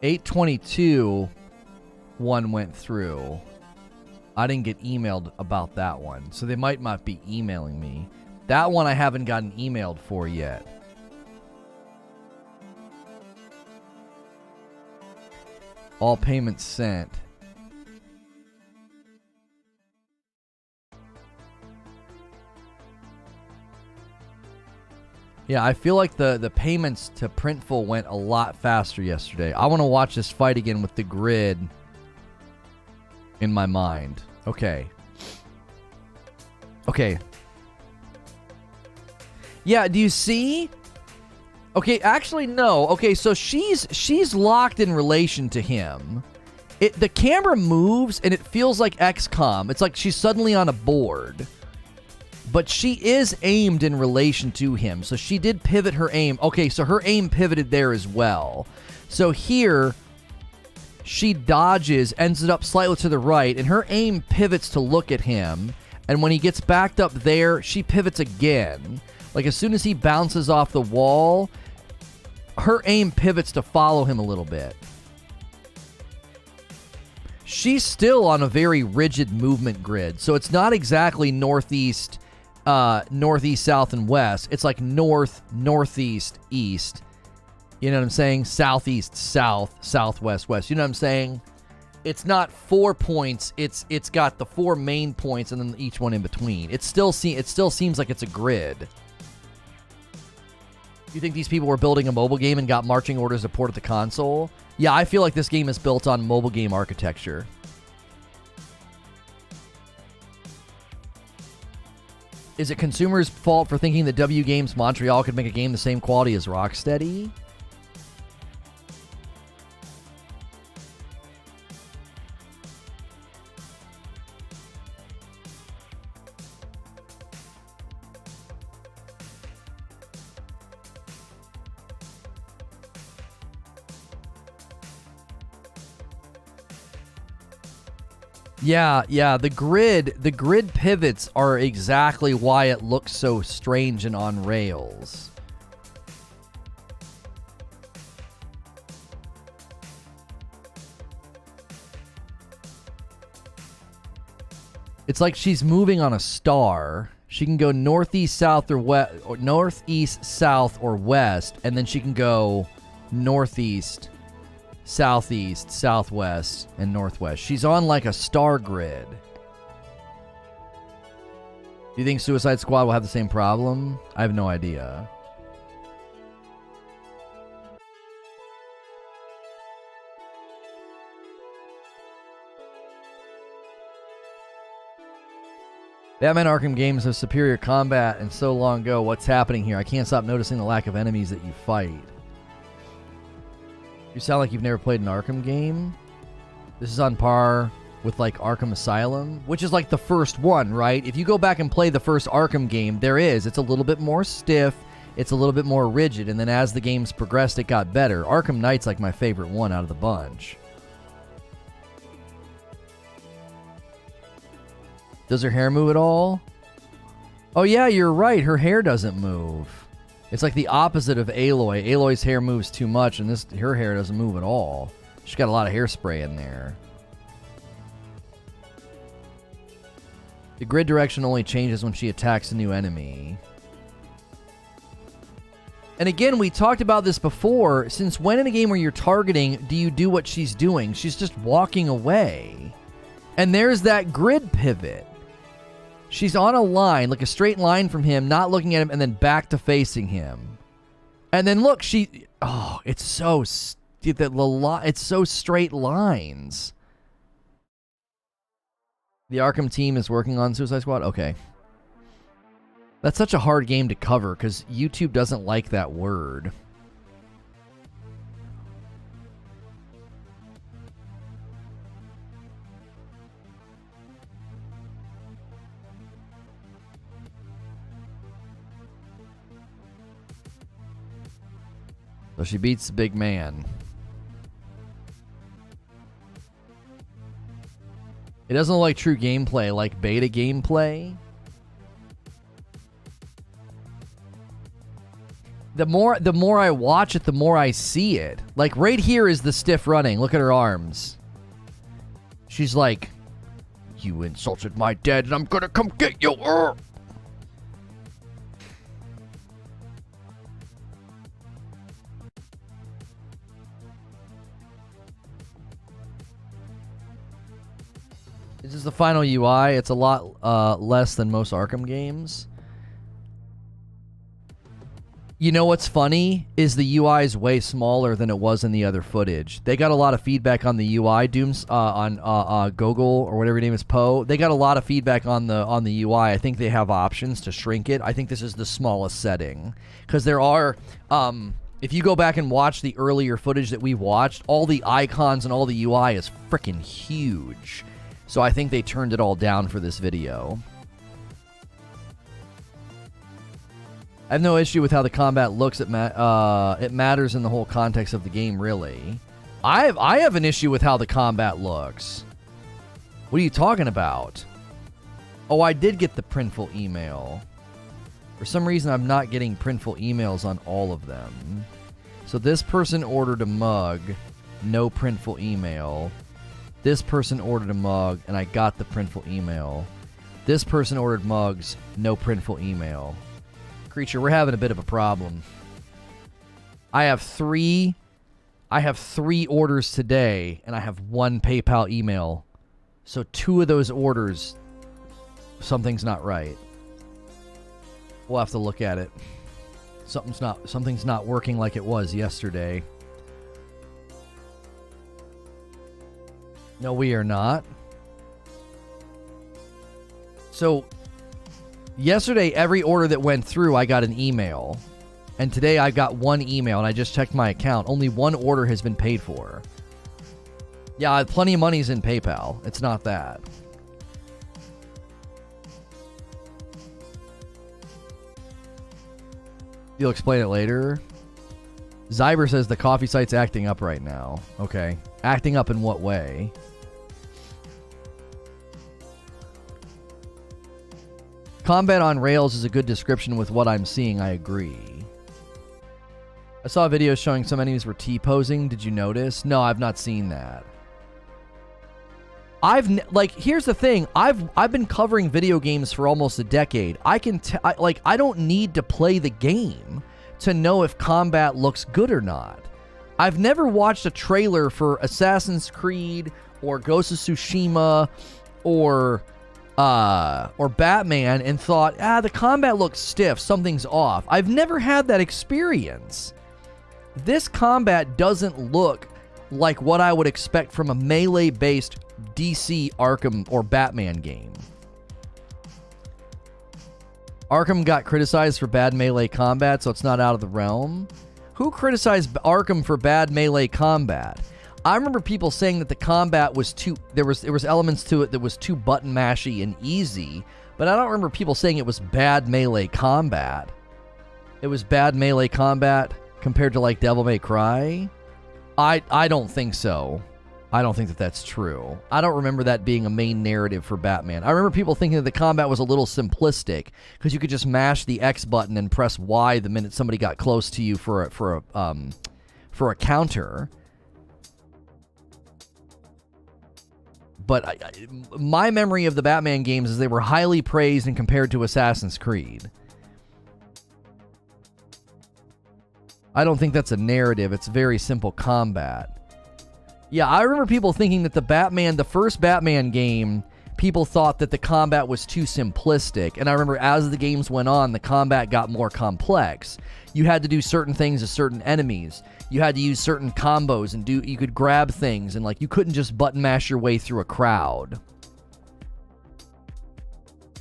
$822 one went through. I didn't get emailed about that one, so they might not be emailing me. That one I haven't gotten emailed for yet. All payments sent. Yeah, I feel like the payments to Printful went a lot faster yesterday. I want to watch this fight again with the grid in my mind. Okay. Yeah, do you see? Okay, actually, no. Okay, so she's locked in relation to him. The camera moves, and it feels like XCOM. It's like she's suddenly on a board. But she is aimed in relation to him. So she did pivot her aim. Okay, so her aim pivoted there as well. So here, she dodges, ends it up slightly to the right, and her aim pivots to look at him. And when he gets backed up there, she pivots again. Like as soon as he bounces off the wall, her aim pivots to follow him a little bit. She's still on a very rigid movement grid. So it's not exactly northeast, south, and west. It's like north, northeast, east. You know what I'm saying? Southeast, south, southwest, west. You know what I'm saying? It's not 4 points. It's got the 4 main points and then each one in between. It still seems like it's a grid. You think these people were building a mobile game and got marching orders to port at the console? Yeah, I feel like this game is built on mobile game architecture. Is it consumers' fault for thinking that WB Games Montreal could make a game the same quality as Rocksteady? Yeah, the grid pivots are exactly why it looks so strange and on rails. It's like she's moving on a star. She can go northeast, south, or west, or northeast, south, or west, and then she can go northeast, southeast, southwest, and northwest. She's on like a star grid. Do you think Suicide Squad will have the same problem? I have no idea. Batman Arkham games have superior combat and so long ago. What's happening here? I can't stop noticing the lack of enemies that you fight. You sound like you've never played an Arkham game. This is on par with like Arkham Asylum, which is like the first one, right? If you go back and play the first Arkham game, it's a little bit more stiff, it's a little bit more rigid, and then as the games progressed, it got better. Arkham Knight's like my favorite one out of the bunch. Does her hair move at all? Oh yeah, you're right, her hair doesn't move. It's like the opposite of Aloy. Aloy's hair moves too much, and her hair doesn't move at all. She's got a lot of hairspray in there. The grid direction only changes when she attacks a new enemy. And again, we talked about this before. Since when in a game where you're targeting do you do what she's doing? She's just walking away. And there's that grid pivot. She's on a line, like a straight line from him, not looking at him, and then back to facing him. And then look, it's so straight lines. The Arkham team is working on Suicide Squad? Okay. That's such a hard game to cover because YouTube doesn't like that word. So she beats the big man. It doesn't look like true gameplay, like beta gameplay. The more I watch it, the more I see it. Like right here is the stiff running. Look at her arms. She's like, "You insulted my dad, and I'm gonna come get you." This is the final UI. It's a lot less than most Arkham games. You know what's funny is the UI is way smaller than it was in the other footage. They got a lot of feedback on the UI. Dooms on Gogol or whatever your name is, Poe. They got a lot of feedback on the UI. I think they have options to shrink it. I think this is the smallest setting because there are. If you go back and watch the earlier footage that we've watched, all the icons and all the UI is freaking huge. So I think they turned it all down for this video. I have no issue with how the combat looks. It matters in the whole context of the game, really. I have an issue with how the combat looks. What are you talking about? Oh, I did get the printful email. For some reason, I'm not getting printful emails on all of them. So this person ordered a mug, no printful email. This person ordered a mug, and I got the printful email. This person ordered mugs, no printful email. Creature, we're having a bit of a problem. I have three orders today, and I have one PayPal email. So 2 of those orders, something's not right. We'll have to look at it. Something's not working like it was yesterday. No, we are not. So, yesterday, every order that went through, I got an email. And today, I got one email, and I just checked my account. Only one order has been paid for. Yeah, plenty of money's in PayPal. It's not that. You'll explain it later. Zyber says the coffee site's acting up right now. Okay. Acting up in what way? Combat on rails is a good description with what I'm seeing. I agree. I saw videos showing some enemies were T-posing. Did you notice? No, I've not seen that. Here's the thing. I've been covering video games for almost a decade. I don't need to play the game to know if combat looks good or not. I've never watched a trailer for Assassin's Creed or Ghost of Tsushima or Batman and thought, the combat looks stiff, something's off. I've never had that experience. This combat doesn't look like what I would expect from a melee-based DC Arkham or Batman game. Arkham got criticized for bad melee combat, so it's not out of the realm. Who criticized Arkham for bad melee combat? I remember people saying that the combat was too... There was elements to it that was too button mashy and easy, but I don't remember people saying it was bad melee combat. It was bad melee combat compared to like Devil May Cry. I don't think so. I don't think that that's true. I don't remember that being a main narrative for Batman. I remember people thinking that the combat was a little simplistic because you could just mash the X button and press Y the minute somebody got close to you for a counter. But my memory of the Batman games is they were highly praised and compared to Assassin's Creed. I don't think that's a narrative. It's very simple combat. Yeah, I remember people thinking that the first Batman game, people thought that the combat was too simplistic. And I remember as the games went on, the combat got more complex. You had to do certain things to certain enemies. You had to use certain combos and you could grab things and you couldn't just button mash your way through a crowd.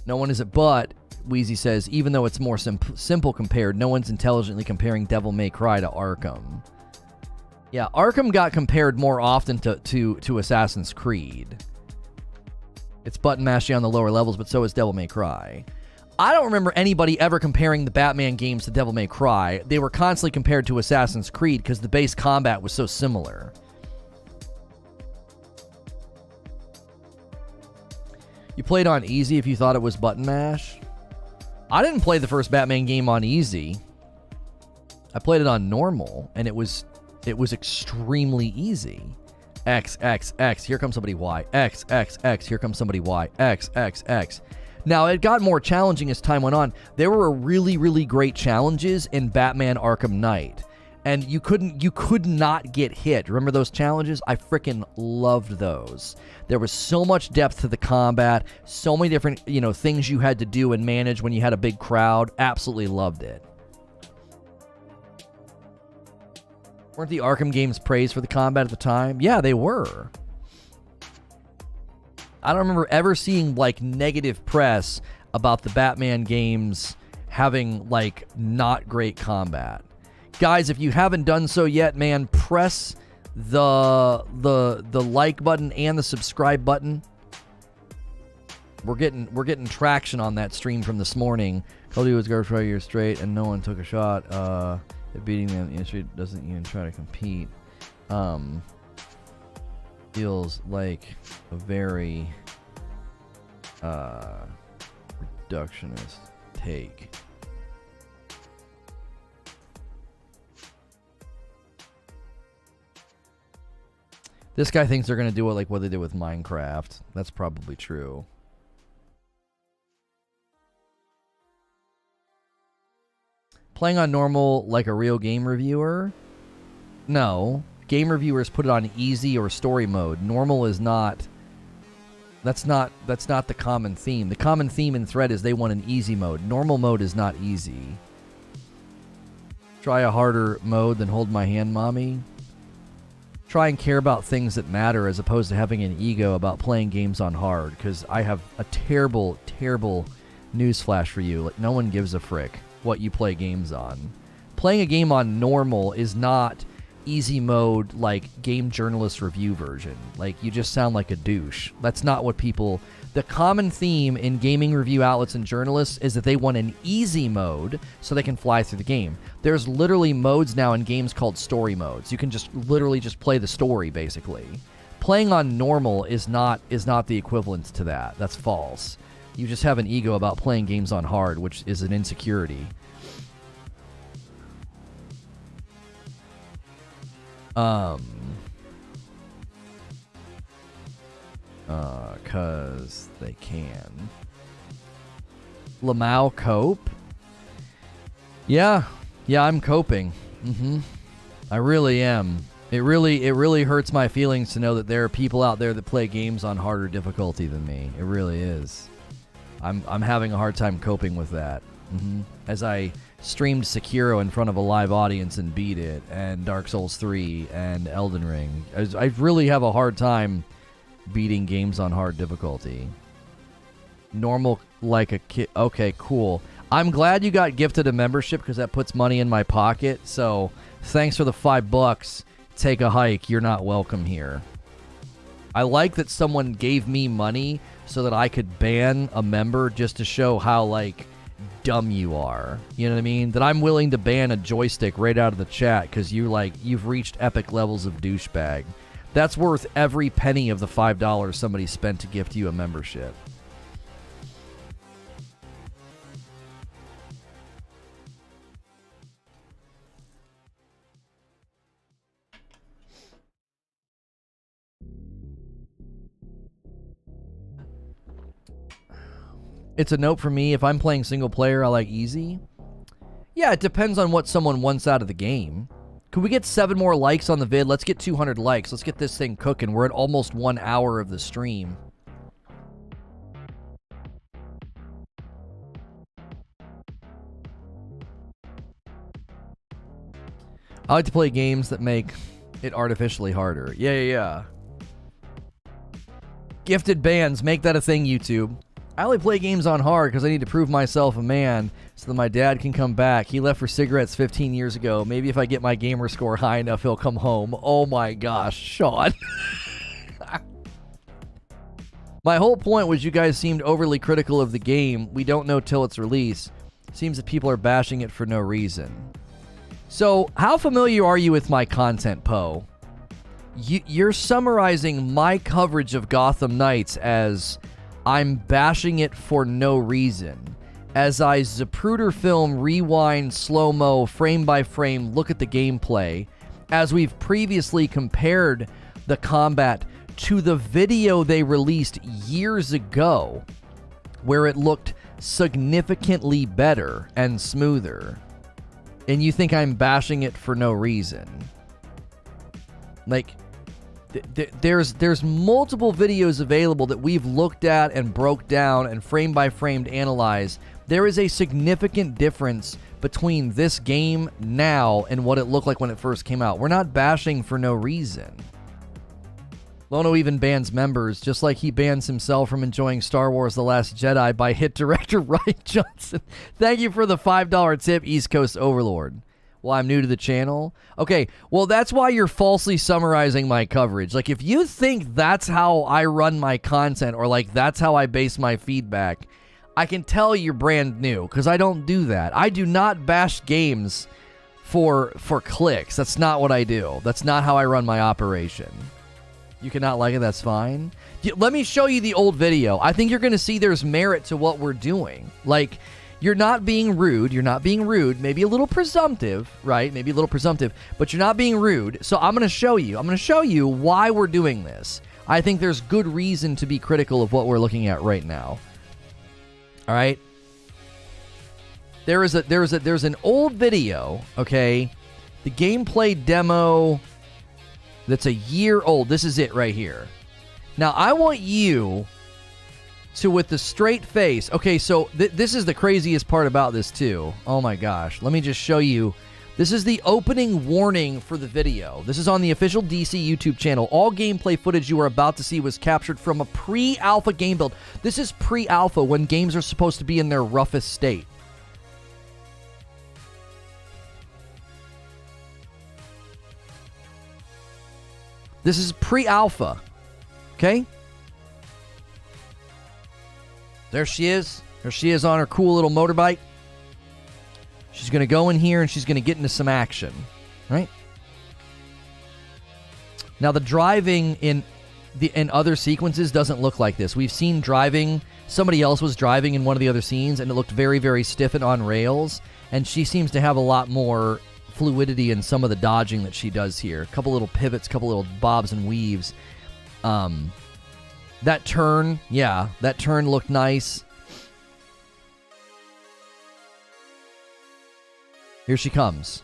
No one is it, but Wheezy says, even though it's more simple compared, no one's intelligently comparing Devil May Cry to Arkham. Yeah, Arkham got compared more often to Assassin's Creed. It's button mashy on the lower levels, but so is Devil May Cry. I don't remember anybody ever comparing the Batman games to Devil May Cry. They were constantly compared to Assassin's Creed because the base combat was so similar. You played on easy if you thought it was button mash? I didn't play the first Batman game on easy. I played it on normal, and it was extremely easy. X, X, X, here comes somebody Y. X, X, X, here comes somebody Y. X, X, X. Now, it got more challenging as time went on. There were really, really great challenges in Batman Arkham Knight. And you could not get hit. Remember those challenges? I freaking loved those. There was so much depth to the combat, so many different, things you had to do and manage when you had a big crowd. Absolutely loved it. Weren't the Arkham games praised for the combat at the time? Yeah, they were. I don't remember ever seeing negative press about the Batman games having not great combat. Guys, if you haven't done so yet, man, press the like button and the subscribe button. We're getting traction on that stream from this morning. Call of Duty was garbage for a year straight, and no one took a shot at beating them. The industry doesn't even try to compete. Feels like a very reductionist take. This guy thinks they're going to do it like what they did with Minecraft. That's probably true. Playing on normal like a real game reviewer? No. Game reviewers put it on easy or story mode. Normal is not... That's not the common theme. The common theme in Thread is they want an easy mode. Normal mode is not easy. Try a harder mode than Hold My Hand, Mommy. Try and care about things that matter as opposed to having an ego about playing games on hard, because I have a terrible, terrible newsflash for you. Like, no one gives a frick what you play games on. Playing a game on normal is not easy mode like game journalist review version. Like, you just sound like a douche. That's not what people... The common theme in gaming review outlets and journalists is that they want an easy mode so they can fly through the game. There's literally modes now in games called story modes. You can just literally just play the story, basically. Playing on normal is not the equivalent to that. That's false. You just have an ego about playing games on hard, which is an insecurity. Cause they can. Lamau cope? Yeah, I'm coping. I really am. It really hurts my feelings to know that there are people out there that play games on harder difficulty than me. It really is. I'm having a hard time coping with that. As I streamed Sekiro in front of a live audience and beat it, and Dark Souls 3 and Elden Ring. I really have a hard time beating games on hard difficulty. Normal like a kid. Okay, cool. I'm glad you got gifted a membership because that puts money in my pocket. So thanks for the $5. Take a hike. You're not welcome here. I like that someone gave me money so that I could ban a member just to show how, like, dumb you are. You know what I mean? That I'm willing to ban a joystick right out of the chat because you've reached epic levels of douchebag. That's worth every penny of the $5 somebody spent to gift you a membership. It's a note for me. If I'm playing single player, I like easy. Yeah, it depends on what someone wants out of the game. Could we get 7 more likes on the vid? Let's get 200 likes. Let's get this thing cooking. We're at almost 1 hour of the stream. I like to play games that make it artificially harder. Yeah. Gifted bans. Make that a thing, YouTube. I only play games on hard because I need to prove myself a man so that my dad can come back. He left for cigarettes 15 years ago. Maybe if I get my gamer score high enough, he'll come home. Oh my gosh, Sean. My whole point was you guys seemed overly critical of the game. We don't know till its release. Seems that people are bashing it for no reason. So, how familiar are you with my content, Poe? You're summarizing my coverage of Gotham Knights as... I'm bashing it for no reason. As I Zapruder film, rewind, slow-mo, frame by frame, look at the gameplay, as we've previously compared the combat to the video they released years ago, where it looked significantly better and smoother. And you think I'm bashing it for no reason. Like... There's multiple videos available that we've looked at and broke down and frame by frame analyzed. There is a significant difference between this game now and what it looked like when it first came out. We're not bashing for no reason. Lono even bans members, just like he bans himself from enjoying Star Wars The Last Jedi by hit director Rian Johnson. Thank you for the $5 tip, East Coast Overlord. Well, I'm new to the channel. Okay, well, that's why you're falsely summarizing my coverage. Like, if you think that's how I run my content or, like, that's how I base my feedback, I can tell you're brand new because I don't do that. I do not bash games for clicks. That's not what I do. That's not how I run my operation. You cannot like it, that's fine. Let me show you the old video. I think you're going to see there's merit to what we're doing. Like... You're not being rude. You're not being rude. Maybe a little presumptive, right? Maybe a little presumptive, but you're not being rude. So I'm going to show you. I'm going to show you why we're doing this. I think there's good reason to be critical of what we're looking at right now. All right? There's an old video, okay? The gameplay demo that's a year old. This is it right here. Now, I want you to, with the straight face... Okay, so this is the craziest part about this, too. Oh, my gosh. Let me just show you. This is the opening warning for the video. This is on the official DC YouTube channel. All gameplay footage you are about to see was captured from a pre-alpha game build. This is pre-alpha, when games are supposed to be in their roughest state. This is pre-alpha. Okay? There she is. There she is on her cool little motorbike. She's going to go in here and she's going to get into some action. Right? Now, the driving in other sequences doesn't look like this. We've seen driving. Somebody else was driving in one of the other scenes, and it looked very, very stiff and on rails. And she seems to have a lot more fluidity in some of the dodging that she does here. A couple little pivots, couple little bobs and weaves. That turn, yeah, that turn looked nice. Here she comes.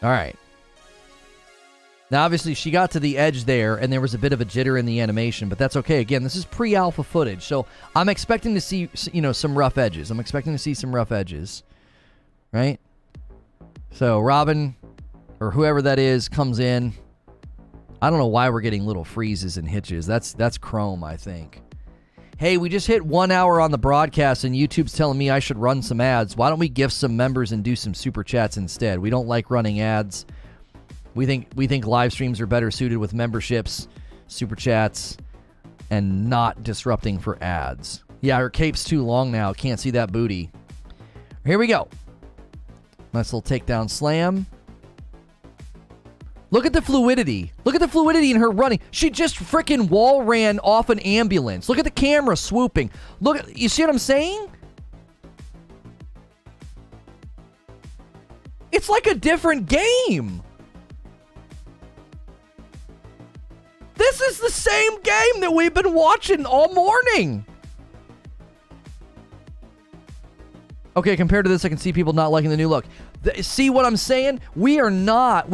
All right. Now, obviously, she got to the edge there, and there was a bit of a jitter in the animation, but that's okay. Again, this is pre-alpha footage, so I'm expecting to see, you know, some rough edges. I'm expecting to see some rough edges, right? So Robin, or whoever that is, comes in. I don't know why we're getting little freezes and hitches. That's Chrome, I think. Hey, we just hit 1 hour on the broadcast, and YouTube's telling me I should run some ads. Why don't we gift some members and do some super chats instead? We don't like running ads. We think live streams are better suited with memberships, super chats, and not disrupting for ads. Yeah, her cape's too long now. Can't see that booty. Here we go. Nice little takedown slam. Look at the fluidity. Look at the fluidity in her running. She just freaking wall ran off an ambulance. Look at the camera swooping. Look, you see what I'm saying? It's like a different game. This is the same game that we've been watching all morning. Okay, compared to this, I can see people not liking the new look. See what I'm saying? We are not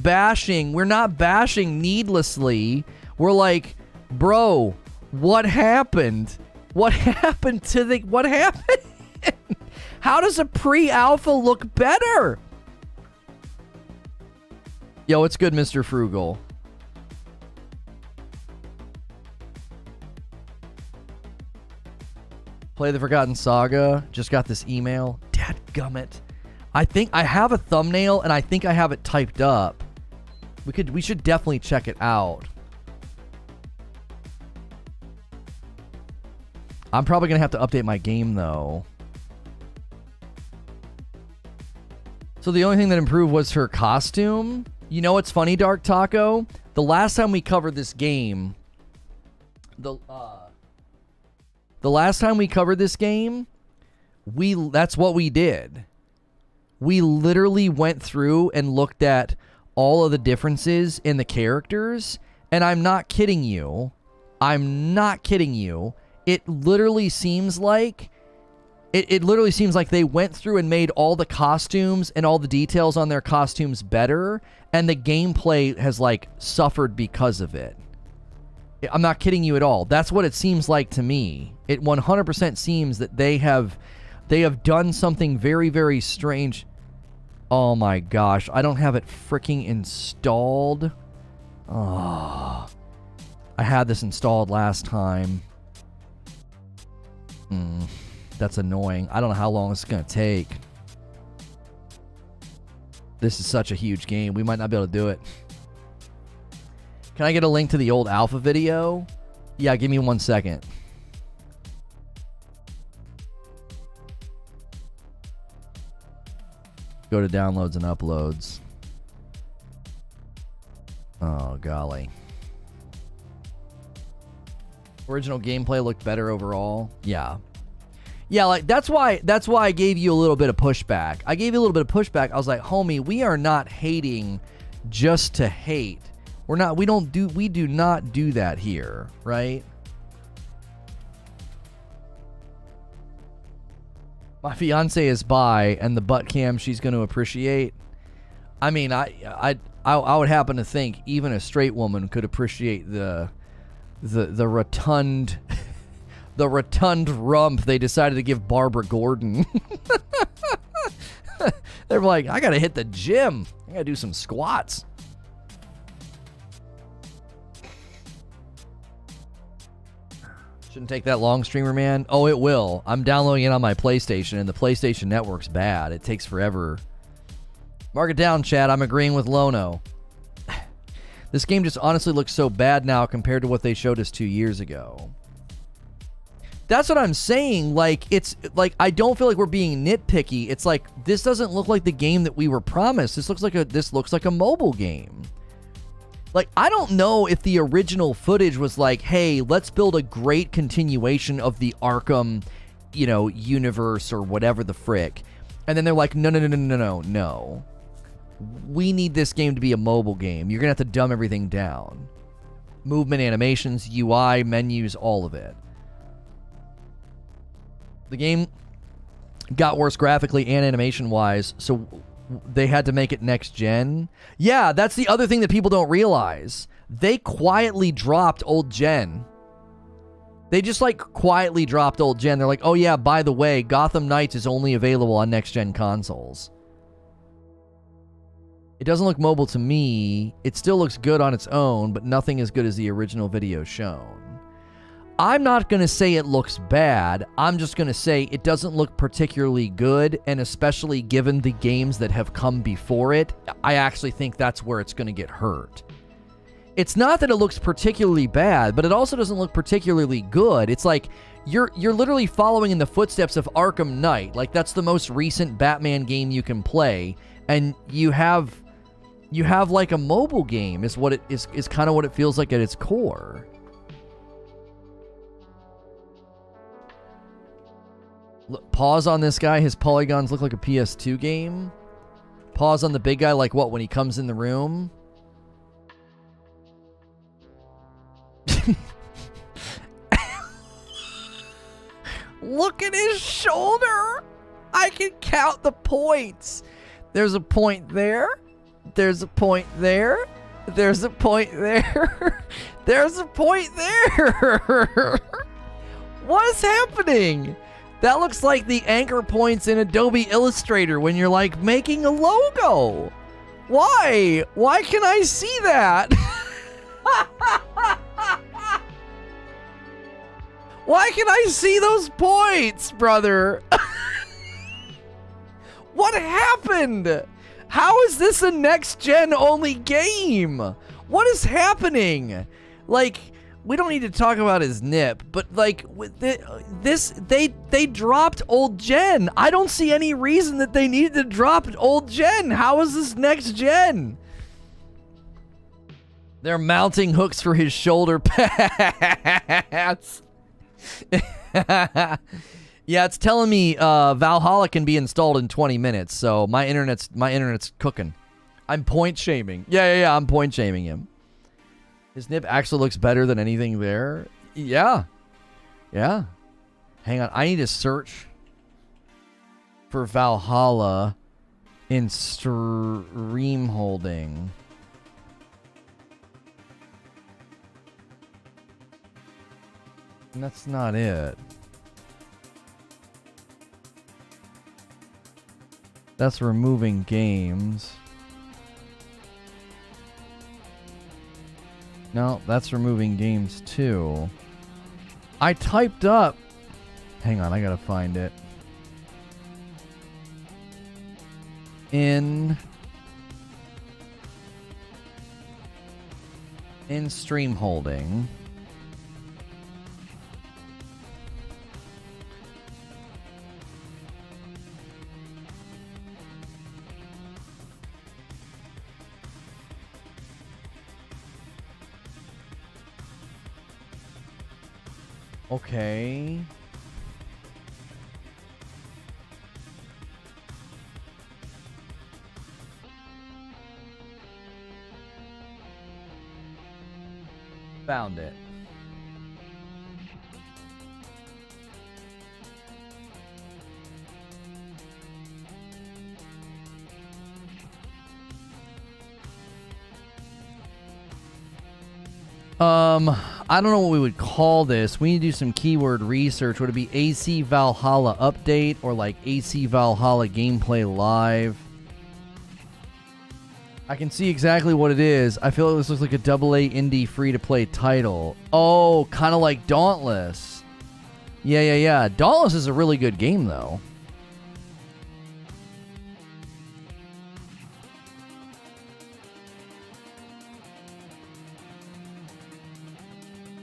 bashing. We're not bashing needlessly. We're like, bro, what happened? What happened to the... What happened? How does a pre-alpha look better? Yo, it's good, Mr. Frugal. Play the Forgotten Saga. Just got this email. Dadgummit. I think I have a thumbnail, and I think I have it typed up. We should definitely check it out. I'm probably going to have to update my game, though. So the only thing that improved was her costume. You know what's funny, Dark Taco? The last time we covered this game... The last time we covered this game, that's what we did. We literally went through and looked at all of the differences in the characters, and I'm not kidding you. I'm not kidding you. It literally seems like they went through and made all the costumes and all the details on their costumes better, and the gameplay has like suffered because of it. I'm not kidding you at all. That's what it seems like to me. It 100% seems that they have done something very, very strange. Oh my gosh. I don't have it freaking installed. Oh. I had this installed last time. That's annoying. I don't know how long it's going to take. This is such a huge game. We might not be able to do it. Can I get a link to the old alpha video? Yeah, give me 1 second. Go to downloads and uploads. Oh, golly. Original gameplay looked better overall. Yeah. Yeah, like that's why I gave you a little bit of pushback. I gave you a little bit of pushback. I was like, homie, we are not hating just to hate. We do not do that here, right? My fiance is bi, and the butt cam she's going to appreciate. I mean, I would happen to think even a straight woman could appreciate the rotund the rotund rump they decided to give Barbara Gordon. They're like, I gotta hit the gym. I gotta do some squats. Shouldn't take that long, streamer man. Oh, it will. I'm downloading it on my PlayStation, and the PlayStation Network's bad. It takes forever. Mark it down, Chad. I'm agreeing with Lono. This game just honestly looks so bad now compared to what they showed us 2 years ago. That's what I'm saying. Like, it's like, I don't feel like we're being nitpicky. It's like, this doesn't look like the game that we were promised. This looks like a mobile game. Like, I don't know if the original footage was like, hey, let's build a great continuation of the Arkham, you know, universe or whatever the frick. And then they're like, no. We need this game to be a mobile game. You're going to have to dumb everything down. Movement, animations, UI, menus, all of it. The game got worse graphically and animation-wise, so they had to make it next-gen. Yeah, that's the other thing that people don't realize. They quietly dropped old gen. They just, like, quietly dropped old gen. They're like, oh, yeah, by the way, Gotham Knights is only available on next-gen consoles. It doesn't look mobile to me. It still looks good on its own, but nothing as good as the original video shown. I'm not going to say it looks bad. I'm just going to say it doesn't look particularly good, and especially given the games that have come before it, I actually think that's where it's going to get hurt. It's not that it looks particularly bad, but it also doesn't look particularly good. It's like you're literally following in the footsteps of Arkham Knight. Like, that's the most recent Batman game you can play, and you have like a mobile game is what it is kind of what it feels like at its core. Look, pause on this guy. His polygons look like a PS2 game. Pause on the big guy, like what, when he comes in the room? Look at his shoulder. I can count the points. There's a point there. There's a point there. There's a point there. There's a point there. What is happening? That looks like the anchor points in Adobe Illustrator when you're like making a logo. Why? Why can I see that? Why can I see those points, brother? What happened? How is this a next-gen only game? What is happening? Like, we don't need to talk about his nip, but like with they dropped old gen. I don't see any reason that they needed to drop old gen. How is this next gen? They're mounting hooks for his shoulder pads. Yeah, it's telling me Valhalla can be installed in 20 minutes. So my internet's cooking. I'm point shaming. Yeah, I'm point shaming him. His nip actually looks better than anything there. Yeah. Hang on. I need to search for Valhalla in stream holding. And that's not it. That's removing games. No, that's removing games too. I typed up... Hang on, I gotta find it. In stream holding. Okay. Found it. I don't know what we would call this. We need to do some keyword research. Would it be AC Valhalla update or like AC Valhalla gameplay live? I can see exactly what it is. I feel like this looks like a AA indie free-to-play title. Oh, kind of like Dauntless. Yeah. Dauntless is a really good game, though.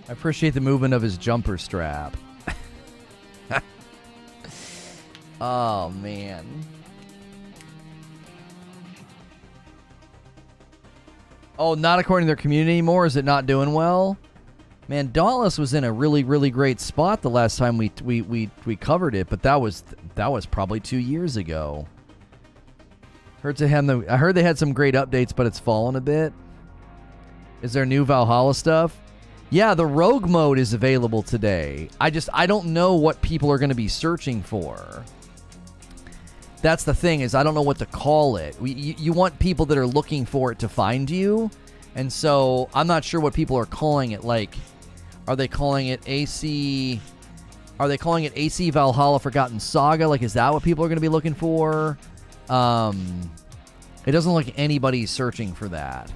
I appreciate the movement of his jumper strap. Oh, man. Oh, not according to their community anymore? Is it not doing well? Man, Dauntless was in a really, really great spot the last time we covered it, but that was probably 2 years ago. I heard they had some great updates, but it's fallen a bit. Is there new Valhalla stuff? Yeah, the Rogue mode is available today. I don't know what people are going to be searching for. That's the thing, is I don't know what to call it. You want people that are looking for it to find you, and so I'm not sure what people are calling it. Like, are they calling it AC? Are they calling it AC Valhalla Forgotten Saga? Like, is that what people are going to be looking for? It doesn't look like anybody's searching for that.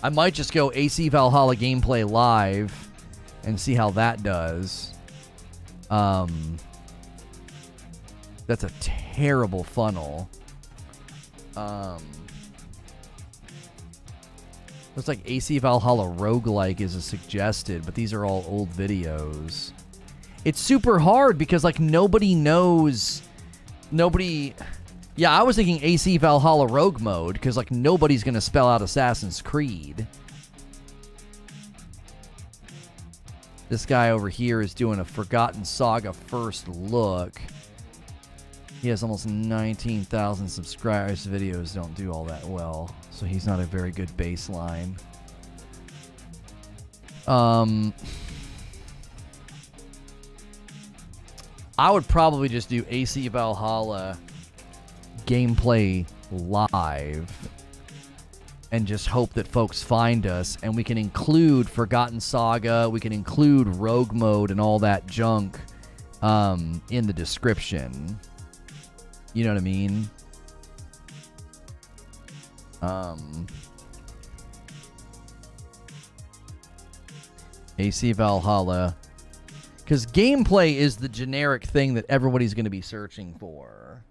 I might just go AC Valhalla Gameplay Live and see how that does. That's a terrible funnel. Looks like AC Valhalla Rogue-like is a suggested, but these are all old videos. It's super hard because, like, nobody knows. Yeah, I was thinking AC Valhalla Rogue mode because, like, nobody's going to spell out Assassin's Creed. This guy over here is doing a Forgotten Saga first look. He has almost 19,000 subscribers. Videos don't do all that well, so he's not a very good baseline. I would probably just do AC Valhalla Gameplay Live and just hope that folks find us, and we can include Forgotten Saga, we can include Rogue Mode and all that junk in the description. You know what I mean? AC Valhalla. Because gameplay is the generic thing that everybody's going to be searching for.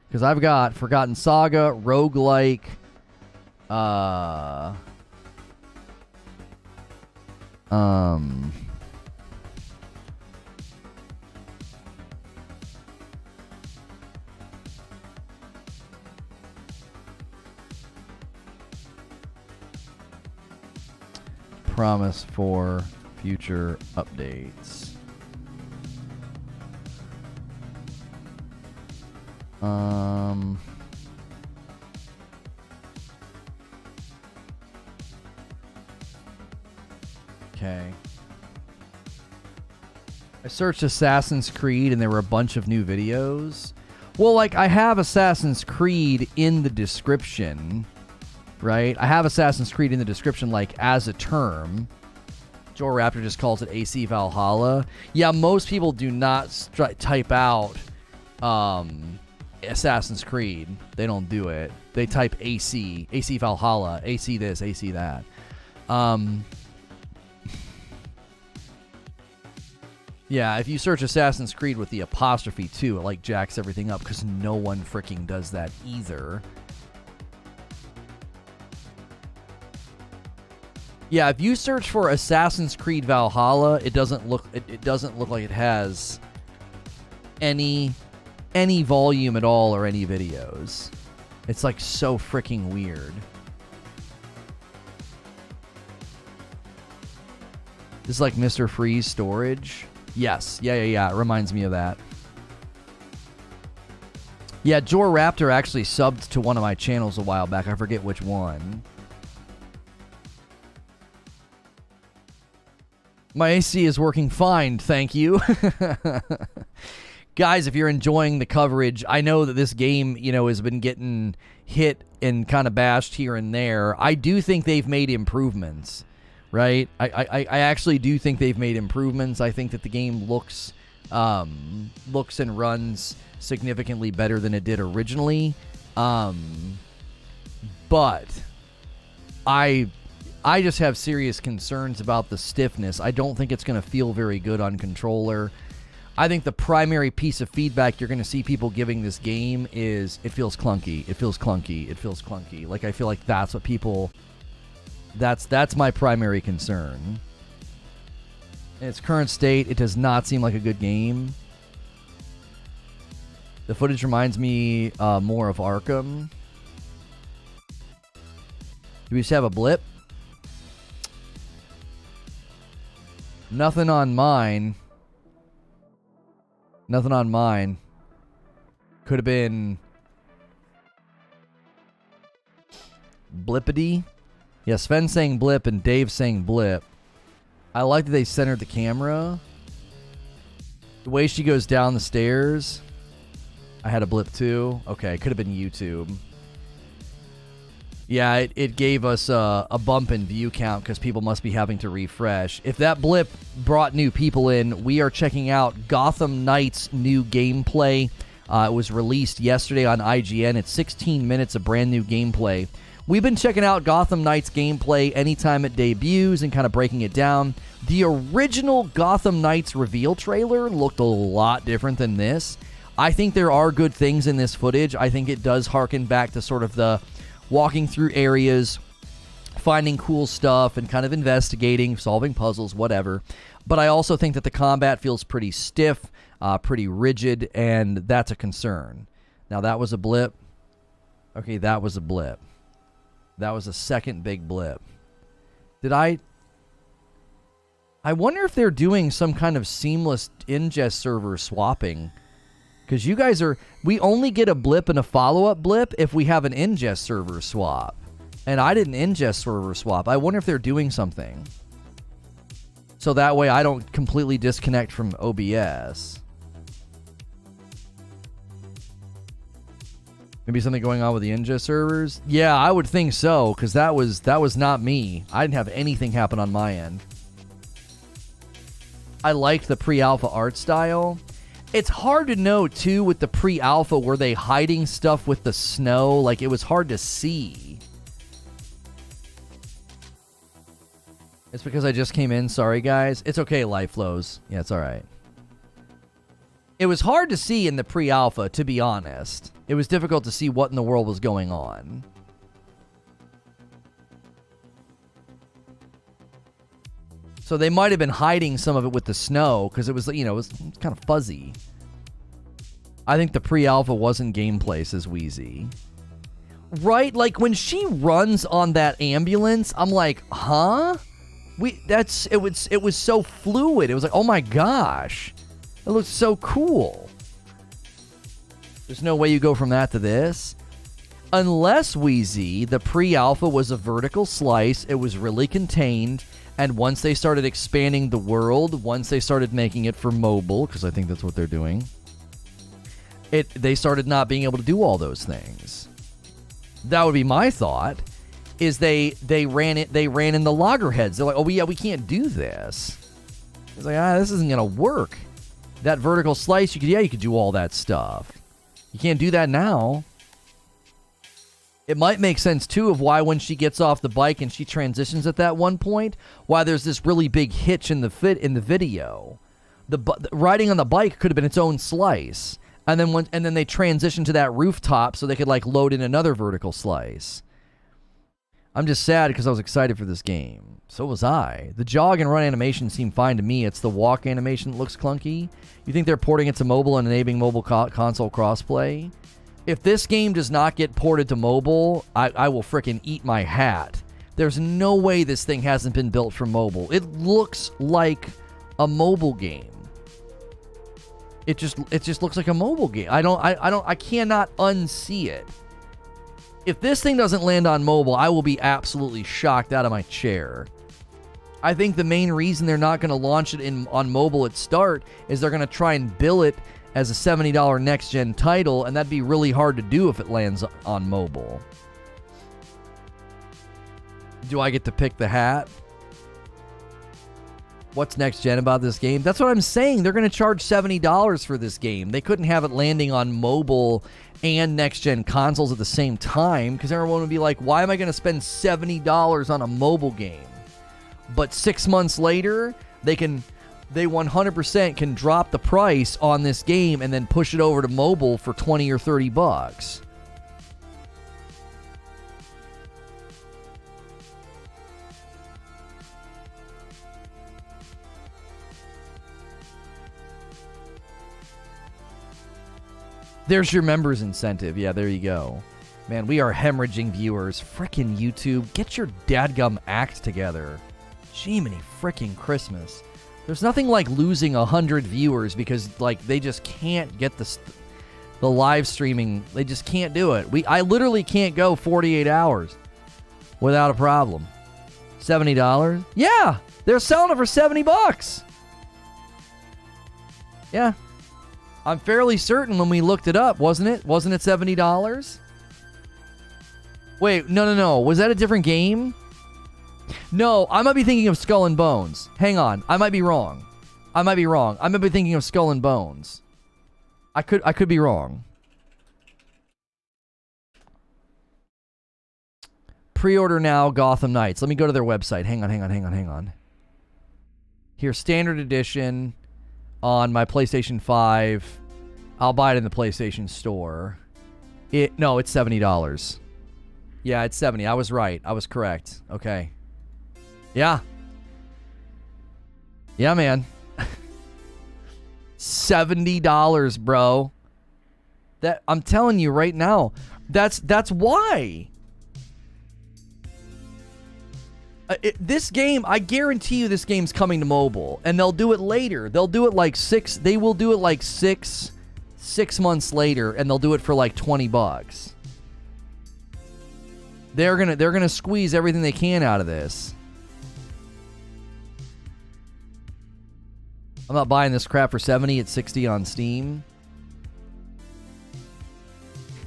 Because I've got Forgotten Saga, Roguelike, promise for future updates. Okay. I searched Assassin's Creed and there were a bunch of new videos. Well, like, I have Assassin's Creed in the description, right? I have Assassin's Creed in the description, like, as a term. Joe Raptor just calls it AC Valhalla. Yeah, most people do not type out Assassin's Creed. They don't do it. They type AC Valhalla, AC this, AC that. Yeah, if you search Assassin's Creed with the apostrophe too, it like jacks everything up because no one freaking does that either. Yeah, if you search for Assassin's Creed Valhalla, it doesn't look like it has any volume at all or any videos. It's like so freaking weird. This is like Mr. Freeze storage. Yes. Yeah. It reminds me of that. Yeah, Jor Raptor actually subbed to one of my channels a while back. I forget which one. My AC is working fine, thank you. Guys, if you're enjoying the coverage, I know that this game, has been getting hit and kind of bashed here and there. I do think they've made improvements. right? I actually do think they've made improvements. I think that the game looks and runs significantly better than it did originally. But I just have serious concerns about the stiffness. I don't think it's going to feel very good on controller. I think the primary piece of feedback you're going to see people giving this game is it feels clunky. It feels clunky. It feels clunky. Like, I feel like that's what people... That's my primary concern. In its current state, it does not seem like a good game. The footage reminds me more of Arkham. Do we just have a blip? Nothing on mine. Nothing on mine. Could have been blippity. Yeah, Sven saying blip and Dave saying blip. I like that they centered the camera. The way she goes down the stairs. I had a blip too. Okay, could have been YouTube. Yeah, it gave us a bump in view count because people must be having to refresh. If that blip brought new people in, we are checking out Gotham Knights' new gameplay. It was released yesterday on IGN. It's 16 minutes of brand new gameplay. We've been checking out Gotham Knights gameplay anytime it debuts and kind of breaking it down. The original Gotham Knights reveal trailer looked a lot different than this. I think there are good things in this footage. I think it does harken back to sort of the walking through areas, finding cool stuff, and kind of investigating, solving puzzles, whatever. But I also think that the combat feels pretty stiff, pretty rigid, and that's a concern. Now, that was a blip. Okay, that was a blip. That was a second big blip. I wonder if they're doing some kind of seamless ingest server swapping. Because you guys we only get a blip and a follow-up blip if we have an ingest server swap. And I didn't ingest server swap. I wonder if they're doing something. So that way I don't completely disconnect from OBS. Maybe something going on with the ingest servers? Yeah, I would think so, because that was not me. I didn't have anything happen on my end. I liked the pre-alpha art style. It's hard to know, too, with the pre-alpha, were they hiding stuff with the snow? Like, it was hard to see. It's because I just came in. Sorry, guys. It's okay, life flows. Yeah, it's all right. It was hard to see in the pre-alpha, to be honest. It was difficult to see what in the world was going on. So they might have been hiding some of it with the snow because it was, it was kind of fuzzy. I think the pre-alpha wasn't gameplay, says Wheezy. Right? Like when she runs on that ambulance, I'm like, huh? It was so fluid. It was like, oh my gosh. It looks so cool. There's no way you go from that to this. Unless, Wheezy, the pre-alpha was a vertical slice, it was really contained, and once they started expanding the world, once they started making it for mobile, because I think that's what they're doing, they started not being able to do all those things. That would be my thought, is they ran in the loggerheads. They're like, oh yeah, we can't do this. It's like, this isn't gonna work. That vertical slice, you could do all that stuff. You can't do that now. It might make sense, too, of why when she gets off the bike and she transitions at that one point, why there's this really big hitch in the video. The riding on the bike could have been its own slice. And then they transitioned to that rooftop so they could, like, load in another vertical slice. I'm just sad because I was excited for this game. So was I. The jog and run animation seem fine to me. It's the walk animation that looks clunky. You think they're porting it to mobile and enabling mobile console crossplay? If this game does not get ported to mobile, I will frickin' eat my hat. There's no way this thing hasn't been built for mobile. It looks like a mobile game. It just looks like a mobile game. I cannot unsee it. If this thing doesn't land on mobile, I will be absolutely shocked out of my chair. I think the main reason they're not going to launch it on mobile at start is they're going to try and bill it as a $70 next-gen title, and that'd be really hard to do if it lands on mobile. Do I get to pick the hat? What's next gen about this game? That's what I'm saying. They're going to charge $70 for this game. They couldn't have it landing on mobile and next gen consoles at the same time because everyone would be like, why am I going to spend $70 on a mobile game? But 6 months later, they 100% can drop the price on this game and then push it over to mobile for 20 or 30 bucks. There's your members incentive. Yeah, there you go. Man, we are hemorrhaging viewers. Frickin' YouTube, get your dadgum act together. Jiminy frickin' Christmas. There's nothing like losing 100 viewers because, like, they just can't get the live streaming. They just can't do it. I literally can't go 48 hours without a problem. $70? Yeah, they're selling it for 70 bucks. Yeah. I'm fairly certain when we looked it up, wasn't it? Wasn't it $70? Wait, no. Was that a different game? No, I might be thinking of Skull and Bones. Hang on, I might be wrong. I might be thinking of Skull and Bones. I could be wrong. Pre-order now, Gotham Knights. Let me go to their website. Hang on. Here, standard edition. On my PlayStation 5, I'll buy it in the PlayStation Store. No, it's $70. Yeah, it's $70. I was right. I was correct. Okay. Yeah. Yeah, man. $70, bro. That I'm telling you right now. That's why. This game, I guarantee you this game's coming to mobile, and they'll do it later. They'll do it like they will do it like six months later, and they'll do it for like 20 bucks. They're gonna squeeze everything they can out of this. I'm not buying this crap for 70. It's 60 on Steam.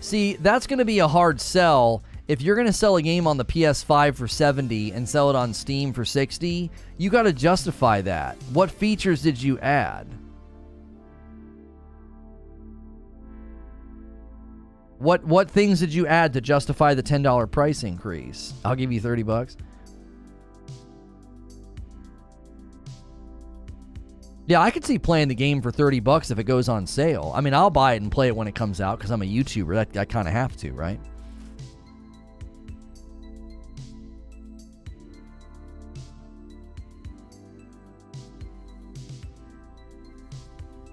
See, that's gonna be a hard sell. If you're going to sell a game on the PS5 for 70 and sell it on Steam for 60, you got to justify that. What features did you add? What things did you add to justify the $10 price increase? I'll give you 30 bucks. Yeah, I could see playing the game for 30 bucks if it goes on sale. I mean, I'll buy it and play it when it comes out because I'm a YouTuber. I kind of have to, right?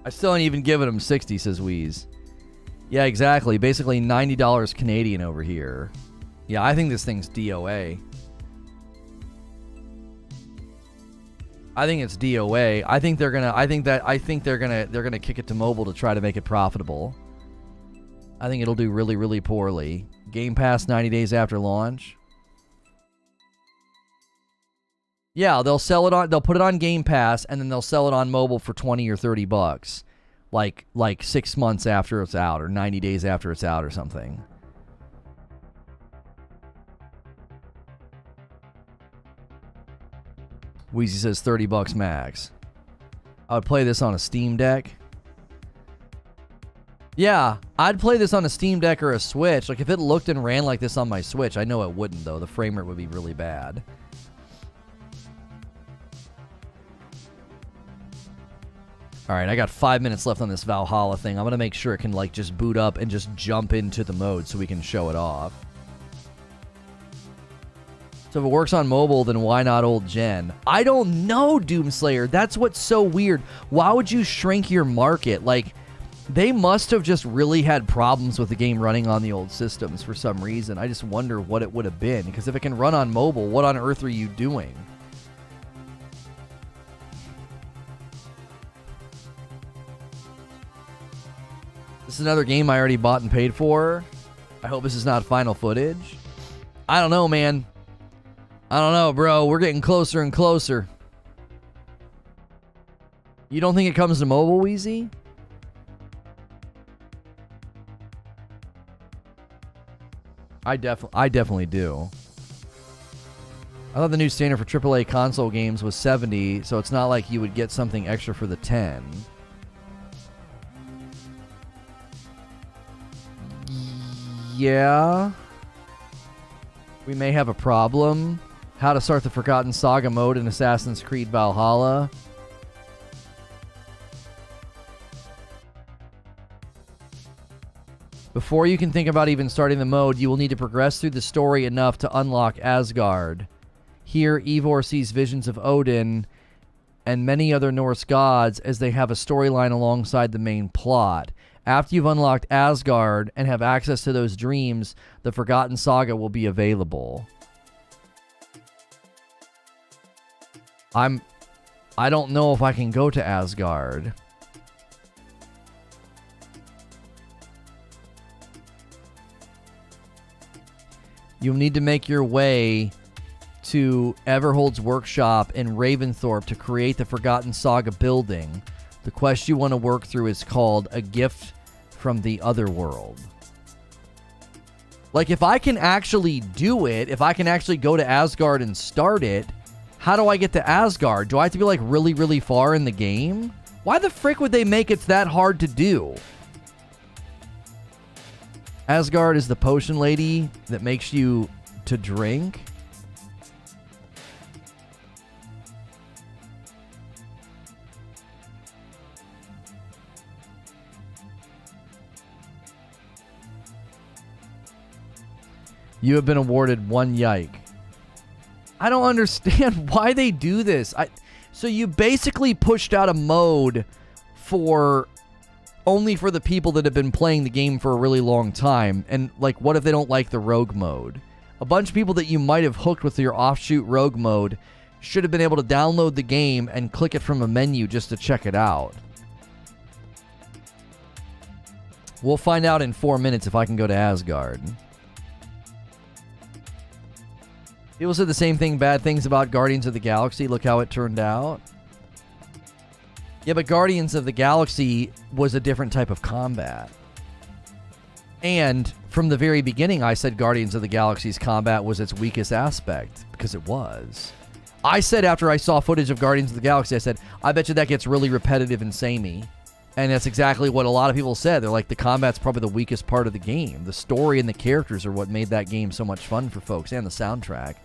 I still ain't even giving him 60, says Wheeze. Yeah, exactly. Basically $90 Canadian over here. Yeah, I think this thing's DOA. I think it's DOA. I think they're gonna kick it to mobile to try to make it profitable. I think it'll do really, really poorly. Game Pass 90 days after launch. Yeah, they'll put it on Game Pass and then they'll sell it on mobile for 20 or 30 bucks. Like 6 months after it's out or 90 days after it's out or something. Wheezy says 30 bucks max. I would play this on a Steam Deck. Yeah, I'd play this on a Steam Deck or a Switch. Like if it looked and ran like this on my Switch, I know it wouldn't though. The frame rate would be really bad. All right, I got 5 minutes left on this Valhalla thing. I'm going to make sure it can, like, just boot up and just jump into the mode so we can show it off. So if it works on mobile, then why not old gen? I don't know, Doomslayer. That's what's so weird. Why would you shrink your market? Like, they must have just really had problems with the game running on the old systems for some reason. I just wonder what it would have been. Because if it can run on mobile, what on earth are you doing? This is another game I already bought and paid for. I hope this is not final footage. I don't know, man. I don't know, bro. We're getting closer and closer. You don't think it comes to mobile, Wheezy? I definitely do. I thought the new standard for AAA console games was 70, so it's not like you would get something extra for the 10. Yeah. We may have a problem. How to start the Forgotten Saga mode in Assassin's Creed Valhalla. Before you can think about even starting the mode, you will need to progress through the story enough to unlock Asgard. Here, Eivor sees visions of Odin and many other Norse gods as they have a storyline alongside the main plot. After you've unlocked Asgard and have access to those dreams, the Forgotten Saga will be available. I don't know if I can go to Asgard. You'll need to make your way to Everhold's workshop in Ravensthorpe to create the Forgotten Saga building. The quest you want to work through is called A Gift from the Otherworld. Like, if I can actually do it, if I can actually go to Asgard and start it, how do I get to Asgard? Do I have to be, like, really, really far in the game? Why the frick would they make it that hard to do? Asgard is the potion lady that makes you to drink. You have been awarded 1 yike. I don't understand why they do this. So you basically pushed out a mode for only for the people that have been playing the game for a really long time. And, like, what if they don't like the rogue mode? A bunch of people that you might have hooked with your offshoot rogue mode should have been able to download the game and click it from a menu just to check it out. We'll find out in 4 minutes if I can go to Asgard. People said the same thing, bad things about Guardians of the Galaxy. Look how it turned out. Yeah, but Guardians of the Galaxy was a different type of combat. And from the very beginning, I said Guardians of the Galaxy's combat was its weakest aspect, because it was. I said after I saw footage of Guardians of the Galaxy, I said, I bet you that gets really repetitive and samey. And that's exactly what a lot of people said. They're like, the combat's probably the weakest part of the game. The story and the characters are what made that game so much fun for folks, and the soundtrack.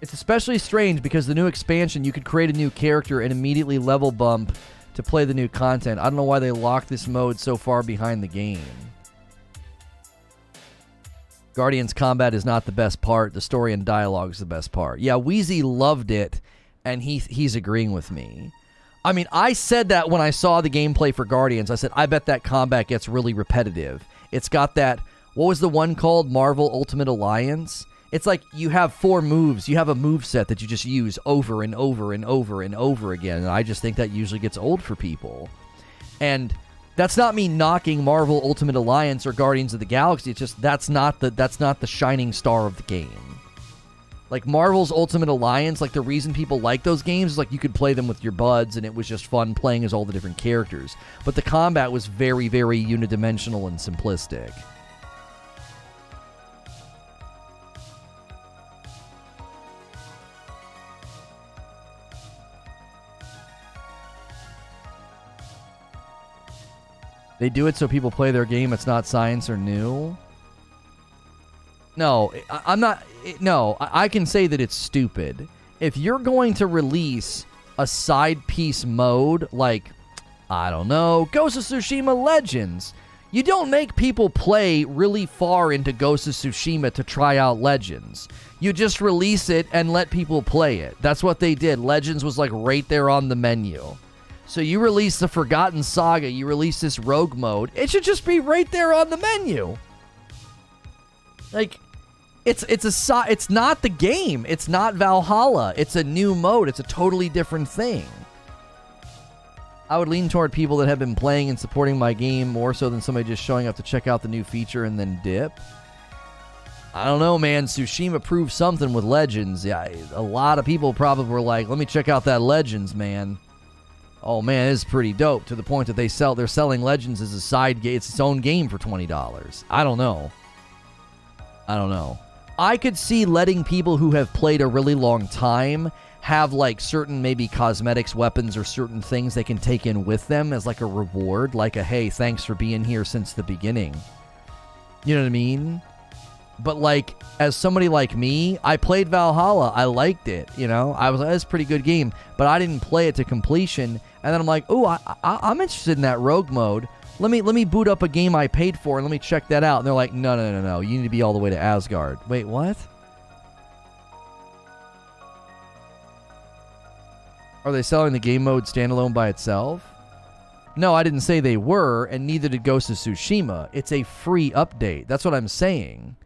It's especially strange because the new expansion, you could create a new character and immediately level bump to play the new content. I don't know why they locked this mode so far behind the game. Guardians combat is not the best part. The story and dialogue is the best part. Yeah, Wheezy loved it, and he's agreeing with me. I mean, I said that when I saw the gameplay for Guardians. I said, I bet that combat gets really repetitive. It's got that, what was the one called? Marvel Ultimate Alliance? It's like you have 4 moves. You have a move set that you just use over and over and over and over again. And I just think that usually gets old for people. And that's not me knocking Marvel Ultimate Alliance or Guardians of the Galaxy. It's just that's not the shining star of the game. Like Marvel's Ultimate Alliance, like the reason people like those games is like you could play them with your buds and it was just fun playing as all the different characters. But the combat was very, very unidimensional and simplistic. They do it so people play their game. It's not science or new. No, I'm not. No, I can say that it's stupid. If you're going to release a side piece mode like, I don't know, Ghost of Tsushima Legends, you don't make people play really far into Ghost of Tsushima to try out Legends. You just release it and let people play it. That's what they did. Legends was like right there on the menu. So you release the Forgotten Saga, you release this rogue mode, it should just be right there on the menu. Like, it's not the game. It's not Valhalla. It's a new mode. It's a totally different thing. I would lean toward people that have been playing and supporting my game more so than somebody just showing up to check out the new feature and then dip. I don't know, man. Tsushima proved something with Legends. Yeah, a lot of people probably were like, let me check out that Legends, man. Oh man, this is pretty dope, to the point that they're selling Legends as a side game. It's its own game for $20. I don't know. I could see letting people who have played a really long time have like certain maybe cosmetics, weapons, or certain things they can take in with them as like a reward, like a hey, thanks for being here since the beginning. You know what I mean? But like, as somebody like me, I played Valhalla. I liked it. You know, I was like, that's a pretty good game, but I didn't play it to completion. And then I'm like, oh, I'm interested in that rogue mode. Let me boot up a game I paid for and let me check that out. And they're like, no. You need to be all the way to Asgard. Wait, what? Are they selling the game mode standalone by itself? No, I didn't say they were, and neither did Ghost of Tsushima. It's a free update. That's what I'm saying.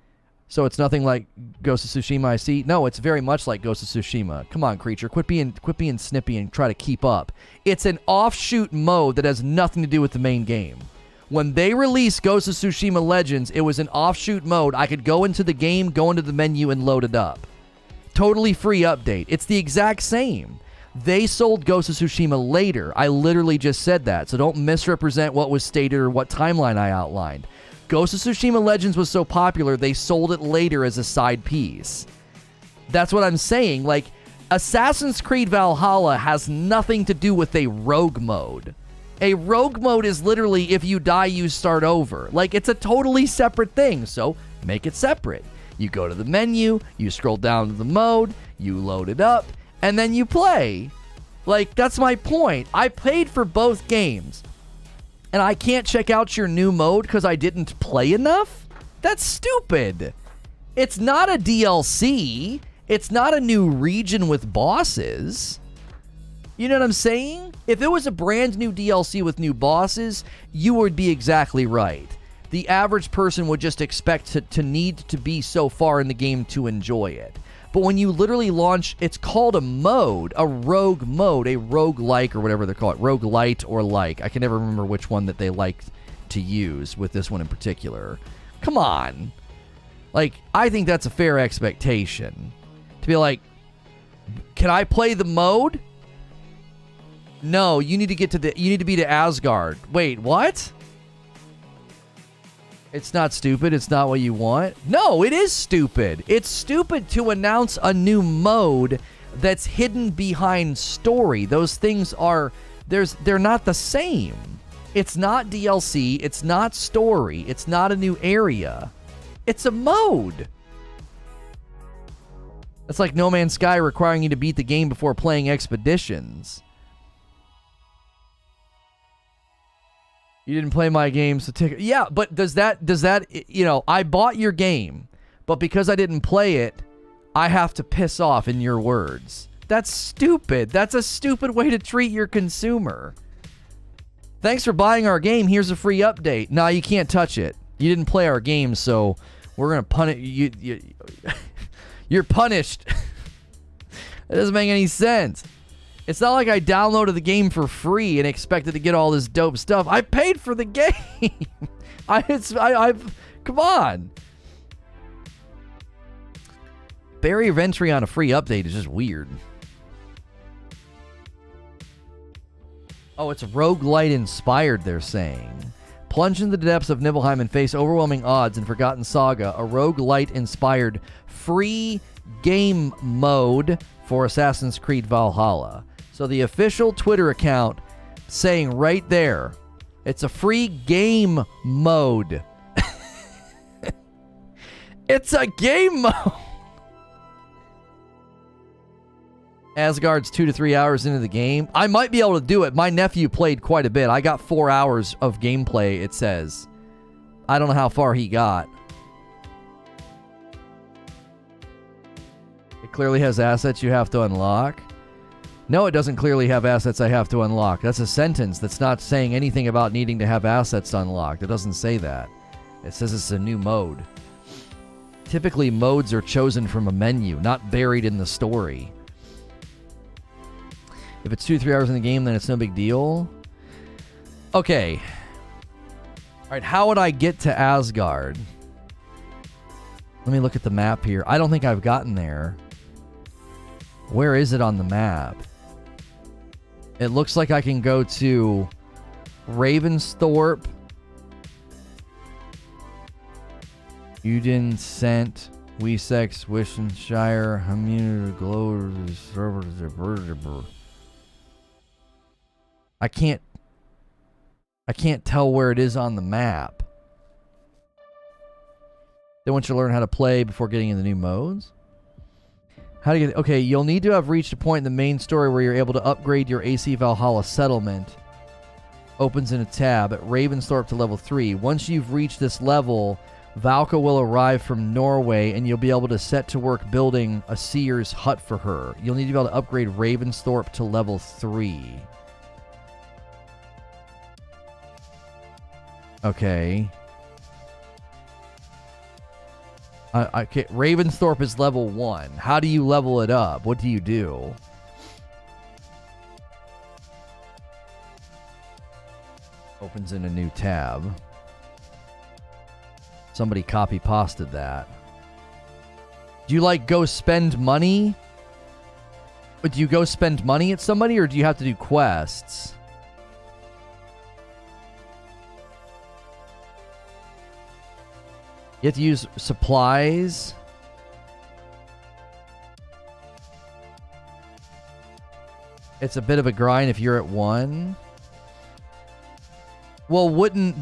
So it's nothing like Ghost of Tsushima I see? No, it's very much like Ghost of Tsushima. Come on, creature. Quit being snippy and try to keep up. It's an offshoot mode that has nothing to do with the main game. When they released Ghost of Tsushima Legends, it was an offshoot mode. I could go into the game, go into the menu, and load it up. Totally free update. It's the exact same. They sold Ghost of Tsushima later. I literally just said that, so don't misrepresent what was stated or what timeline I outlined. Ghost of Tsushima Legends was so popular, they sold it later as a side piece. That's what I'm saying. Like, Assassin's Creed Valhalla has nothing to do with a rogue mode. A rogue mode is literally, if you die, you start over. Like, it's a totally separate thing, so make it separate. You go to the menu, you scroll down to the mode, you load it up, and then you play. Like, that's my point. I paid for both games, and I can't check out your new mode because I didn't play enough? That's stupid. It's not a DLC. It's not a new region with bosses. You know what I'm saying? If it was a brand new DLC with new bosses, you would be exactly right. The average person would just expect to need to be so far in the game to enjoy it. But when you literally launch, it's called a mode, a rogue mode, a rogue-like, or whatever they call it, Rogue-lite or like. I can never remember which one that they like to use with this one in particular. Come on. Like, I think that's a fair expectation. To be like, can I play the mode? No, you need to be to Asgard. Wait, what? It's not stupid. It's not what you want. No, it is stupid. It's stupid to announce a new mode that's hidden behind story. Those things are, they're not the same. It's not DLC. It's not story. It's not a new area. It's a mode. It's like No Man's Sky requiring you to beat the game before playing Expeditions. You didn't play my game, so take it. Yeah, but does that, you know, I bought your game, but because I didn't play it, I have to piss off, in your words. That's stupid. That's a stupid way to treat your consumer. Thanks for buying our game. Here's a free update. No, you can't touch it. You didn't play our game, so we're going to punish you. You're punished. That doesn't make any sense. It's not like I downloaded the game for free and expected to get all this dope stuff. I paid for the game. Come on. Barrier of entry on a free update is just weird. Oh, it's roguelite inspired, they're saying. Plunge into the depths of Nibelheim and face overwhelming odds in Forgotten Saga, a roguelite inspired free game mode for Assassin's Creed Valhalla. So the official Twitter account saying right there, it's a free game mode. It's a game mode. Asgard's 2 to 3 hours into the game. I might be able to do it. My nephew played quite a bit. I got 4 hours of gameplay, it says. I don't know how far he got. It clearly has assets you have to unlock. No, it doesn't clearly have assets I have to unlock. That's a sentence that's not saying anything about needing to have assets unlocked. It doesn't say that. It says it's a new mode. Typically, modes are chosen from a menu, not buried in the story. If it's 2 to 3 hours in the game, then it's no big deal. Okay. All right, how would I get to Asgard? Let me look at the map here. I don't think I've gotten there. Where is it on the map? It looks like I can go to Ravensthorpe, Uden, Sent, Wessex, Wishenshire, Hamina, Glow. I can't tell where it is on the map. They want you to learn how to play before getting in the new modes. How to get... Okay, you'll need to have reached a point in the main story where you're able to upgrade your AC Valhalla settlement. Opens in a tab at Ravensthorpe to level 3. Once you've reached this level, Valka will arrive from Norway and you'll be able to set to work building a seer's hut for her. You'll need to be able to upgrade Ravensthorpe to level 3. Okay. Ravensthorpe is level 1. How do you level it up? What do you do? Opens in a new tab. Somebody copy-pasted that. Do you, like, go spend money? Do you go spend money at somebody, or do you have to do quests? You have to use supplies. It's a bit of a grind if you're at 1. Well, wouldn't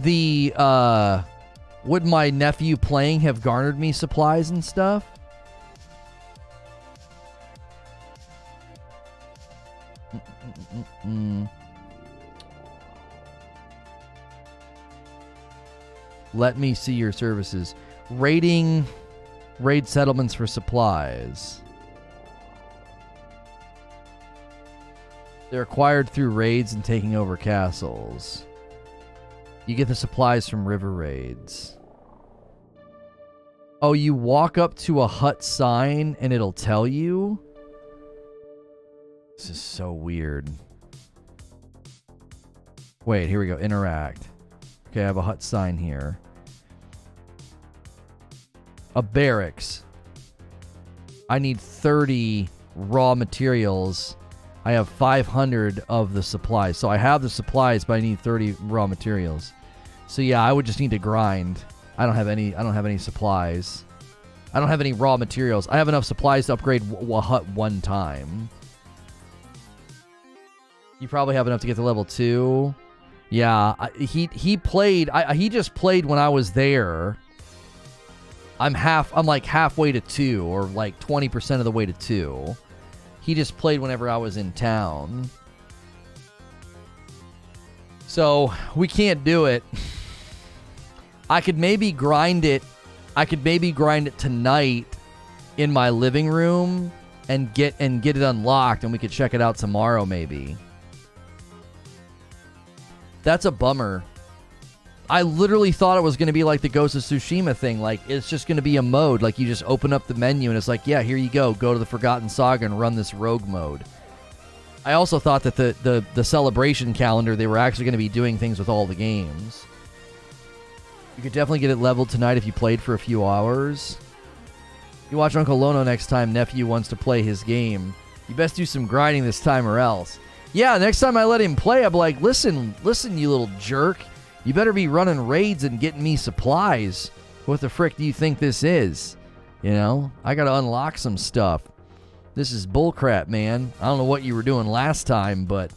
my nephew playing have garnered me supplies and stuff? Let me see your services. Raid settlements for supplies. They're acquired through raids and taking over castles. You get the supplies from river raids. Oh, you walk up to a hut sign and it'll tell you? This is so weird. Wait, here we go. Interact. Okay, I have a hut sign here. A barracks. I need 30 raw materials. I have 500 of the supplies. So I have the supplies, but I need 30 raw materials. So yeah, I would just need to grind. I don't have any supplies. I don't have any raw materials. I have enough supplies to upgrade a hut one time. You probably have enough to get to level 2. Yeah, he played. He just played when I was there. I'm like halfway to 2, or like 20% of the way to 2. He just played whenever I was in town. So we can't do it. I could maybe grind it. Tonight in my living room and get it unlocked, and we could check it out tomorrow maybe. That's a bummer. I literally thought it was going to be like the Ghost of Tsushima thing. Like, it's just going to be a mode. Like, you just open up the menu and it's like, yeah, here you go. Go to the Forgotten Saga and run this rogue mode. I also thought that the celebration calendar, they were actually going to be doing things with all the games. You could definitely get it leveled tonight if you played for a few hours. You watch Uncle Lono next time nephew wants to play his game. You best do some grinding this time or else. Yeah, next time I let him play, I'm like, listen, you little jerk. You better be running raids and getting me supplies. What the frick do you think this is? You know, I gotta unlock some stuff. This is bullcrap, man. I don't know what you were doing last time, but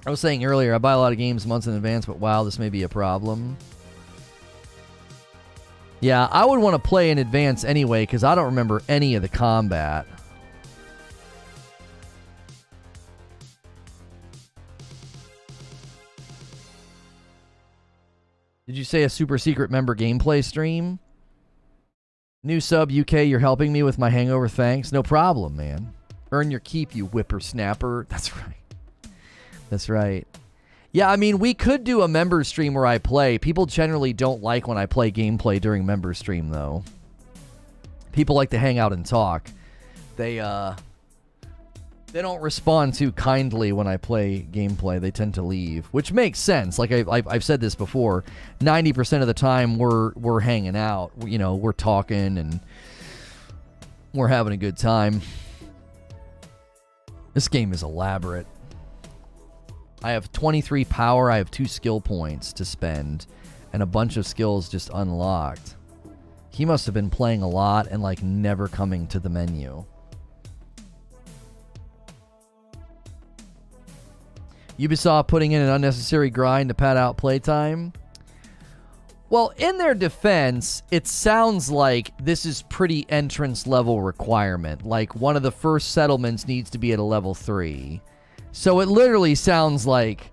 I was saying earlier, I buy a lot of games months in advance, but wow, this may be a problem. Yeah, I would want to play in advance anyway, because I don't remember any of the combat. Did you say a super secret member gameplay stream? New sub UK, you're helping me with my hangover, thanks. No problem, man. Earn your keep, you whippersnapper. That's right. That's right. Yeah, I mean, we could do a member stream where I play. People generally don't like when I play gameplay during member stream, though. People like to hang out and talk. They don't respond too kindly when I play gameplay. They tend to leave, which makes sense. Like I've said this before, 90% of the time we're hanging out. You know, we're talking and we're having a good time. This game is elaborate. I have 23 power. I have 2 skill points to spend, and a bunch of skills just unlocked. He must have been playing a lot and like never coming to the menu. Ubisoft putting in an unnecessary grind to pad out playtime. Well, in their defense, it sounds like this is pretty entrance level requirement. Like one of the first settlements needs to be at a level 3. So it literally sounds like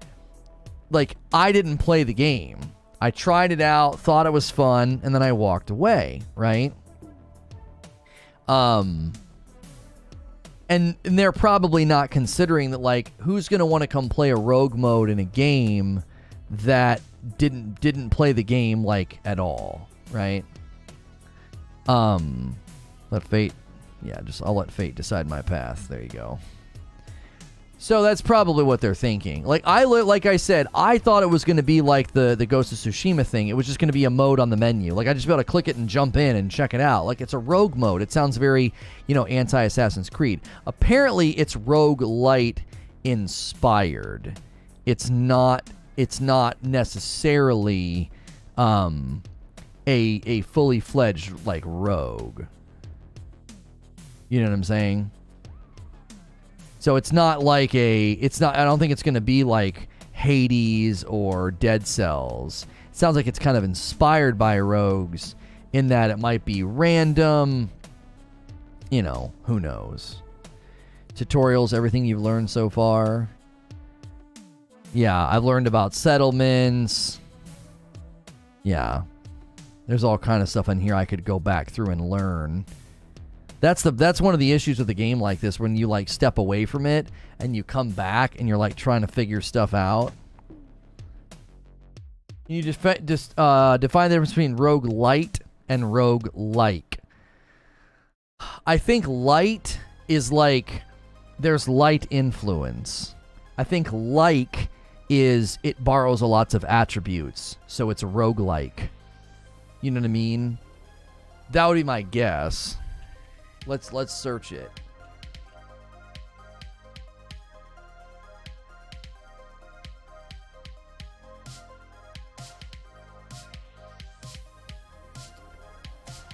I didn't play the game. I tried it out, thought it was fun, and then I walked away, right? And they're probably not considering that, like, who's going to want to come play a rogue mode in a game that didn't play the game, like, at all, right? Let fate, yeah, I'll let fate decide my path. There you go. So that's probably what they're thinking. Like I said, I thought it was going to be like the Ghost of Tsushima thing. It was just going to be a mode on the menu. Like, I'd just be able to click it and jump in and check it out. Like, it's a rogue mode. It sounds very, anti-Assassin's Creed. Apparently, it's Rogue-lite inspired. It's not necessarily a fully fledged, like, rogue. You know what I'm saying? So it's not like I don't think it's going to be like Hades or Dead Cells. It sounds like it's kind of inspired by rogues in that it might be random. Who knows? Tutorials, everything you've learned so far. Yeah, I've learned about settlements. Yeah. There's all kind of stuff in here I could go back through and learn. That's one of the issues with a game like this, when you like step away from it and you come back and you're like trying to figure stuff out. You just define the difference between rogue-lite and rogue-like. I think light is like there's light influence. I think like is it borrows lots of attributes, so it's a roguelike. You know what I mean? That would be my guess. Let's search it.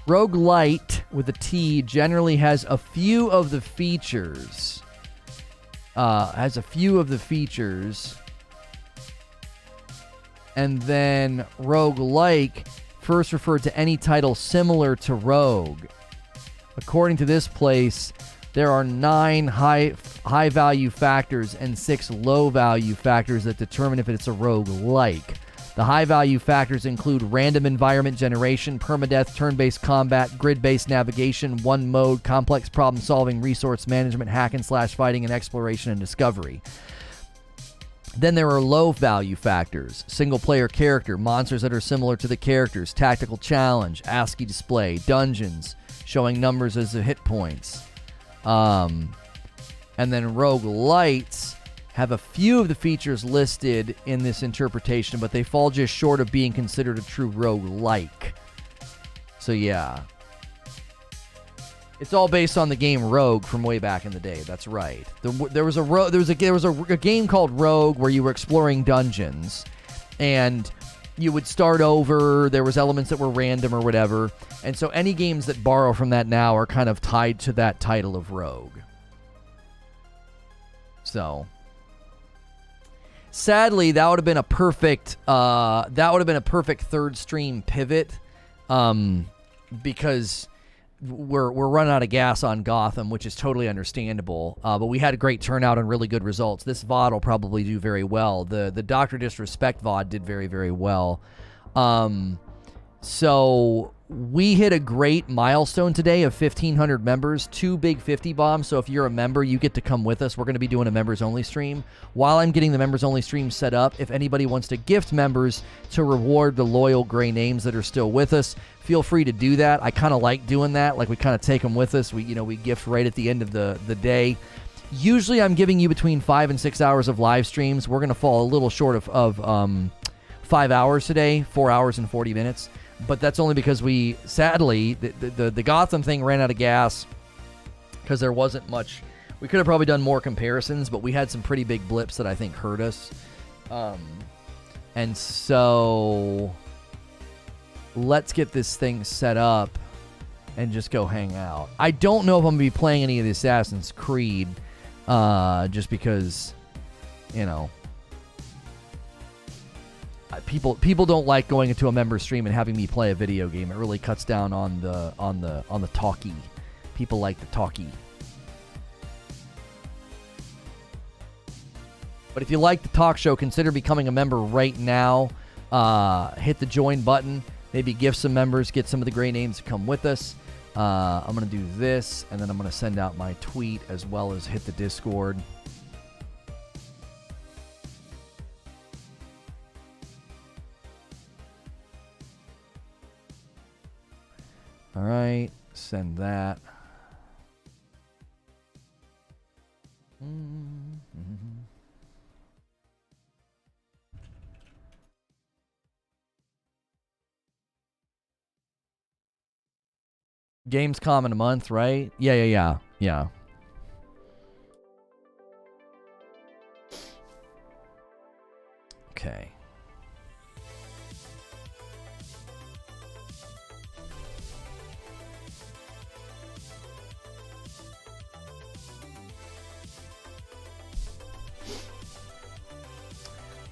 Rogue-lite with a T generally has a few of the features. And then rogue-like first referred to any title similar to Rogue. According to this place, there are 9 high value factors and 6 low value factors that determine if it's a rogue-like. The high value factors include random environment generation, permadeath, turn-based combat, grid-based navigation, one mode, complex problem solving, resource management, hack and slash fighting, and exploration and discovery. Then there are low value factors: single player character, monsters that are similar to the characters, tactical challenge, ASCII display, dungeons, showing numbers as the hit points. And then rogue-lites have a few of the features listed in this interpretation, but they fall just short of being considered a true rogue-like. So yeah. It's all based on the game Rogue from way back in the day. That's right. There was a game called Rogue where you were exploring dungeons, and you would start over. There was elements that were random or whatever. And so any games that borrow from that now are kind of tied to that title of Rogue. So sadly, that would have been a perfect third stream pivot, because we're running out of gas on Gotham, which is totally understandable. But we had a great turnout and really good results. This VOD will probably do very well. The Dr. Disrespect VOD did very, very well. So we hit a great milestone today of 1,500 members, 2 big 50 bombs. So if you're a member, you get to come with us. We're going to be doing a members-only stream. While I'm getting the members-only stream set up, if anybody wants to gift members to reward the loyal gray names that are still with us, feel free to do that. I kind of like doing that. Like, we kind of take them with us. We gift right at the end of the day. Usually I'm giving you between 5 and 6 hours of live streams. We're going to fall a little short of 5 hours today, 4 hours and 40 minutes. But that's only because the Gotham thing ran out of gas because there wasn't much We could have probably done more comparisons, but we had some pretty big blips that I think hurt us. And so let's get this thing set up and just go hang out. I don't know if I'm going to be playing any of the Assassin's Creed, just because, you know, people don't like going into a member stream and having me play a video game. It really cuts down on the talkie. People like the talkie. But if you like the talk show, consider becoming a member right now. Hit the join button. Maybe gift some members. Get some of the great names to come with us. I'm going to do this, and then I'm going to send out my tweet as well as hit the Discord. All right. Send that. Gamescom in a month, right? Yeah. Okay.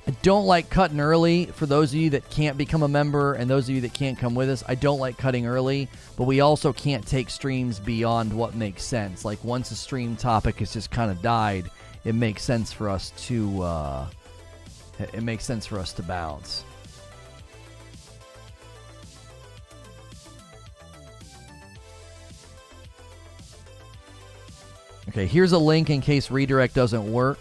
I don't like cutting early. For those of you that can't become a member and those of you that can't come with us, I don't like cutting early, but we also can't take streams beyond what makes sense. Like, once a stream topic has just kind of died, it makes sense for us to bounce. Okay, here's a link in case redirect doesn't work.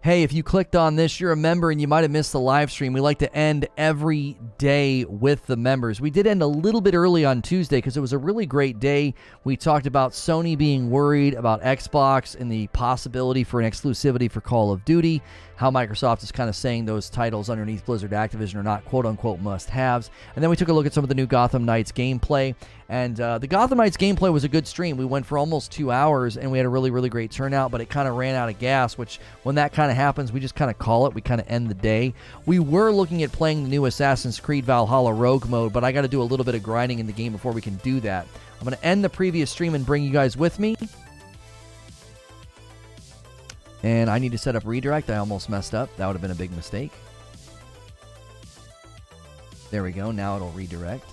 Hey, if you clicked on this, you're a member and you might have missed the live stream. We like to end every day with the members. We did end a little bit early on Tuesday because it was a really great day. We talked about Sony being worried about Xbox and the possibility for an exclusivity for Call of Duty, how Microsoft is kind of saying those titles underneath Blizzard Activision are not quote-unquote must-haves. And then we took a look at some of the new Gotham Knights gameplay. And the Gotham Knights gameplay was a good stream. We went for almost 2 hours, and we had a really, really great turnout, but it kind of ran out of gas, which when that kind of happens, we just kind of call it. We kind of end the day. We were looking at playing the new Assassin's Creed Valhalla Rogue mode, but I got to do a little bit of grinding in the game before we can do that. I'm going to end the previous stream and bring you guys with me. And I need to set up redirect. I almost messed up. That would have been a big mistake. There we go. Now it'll redirect.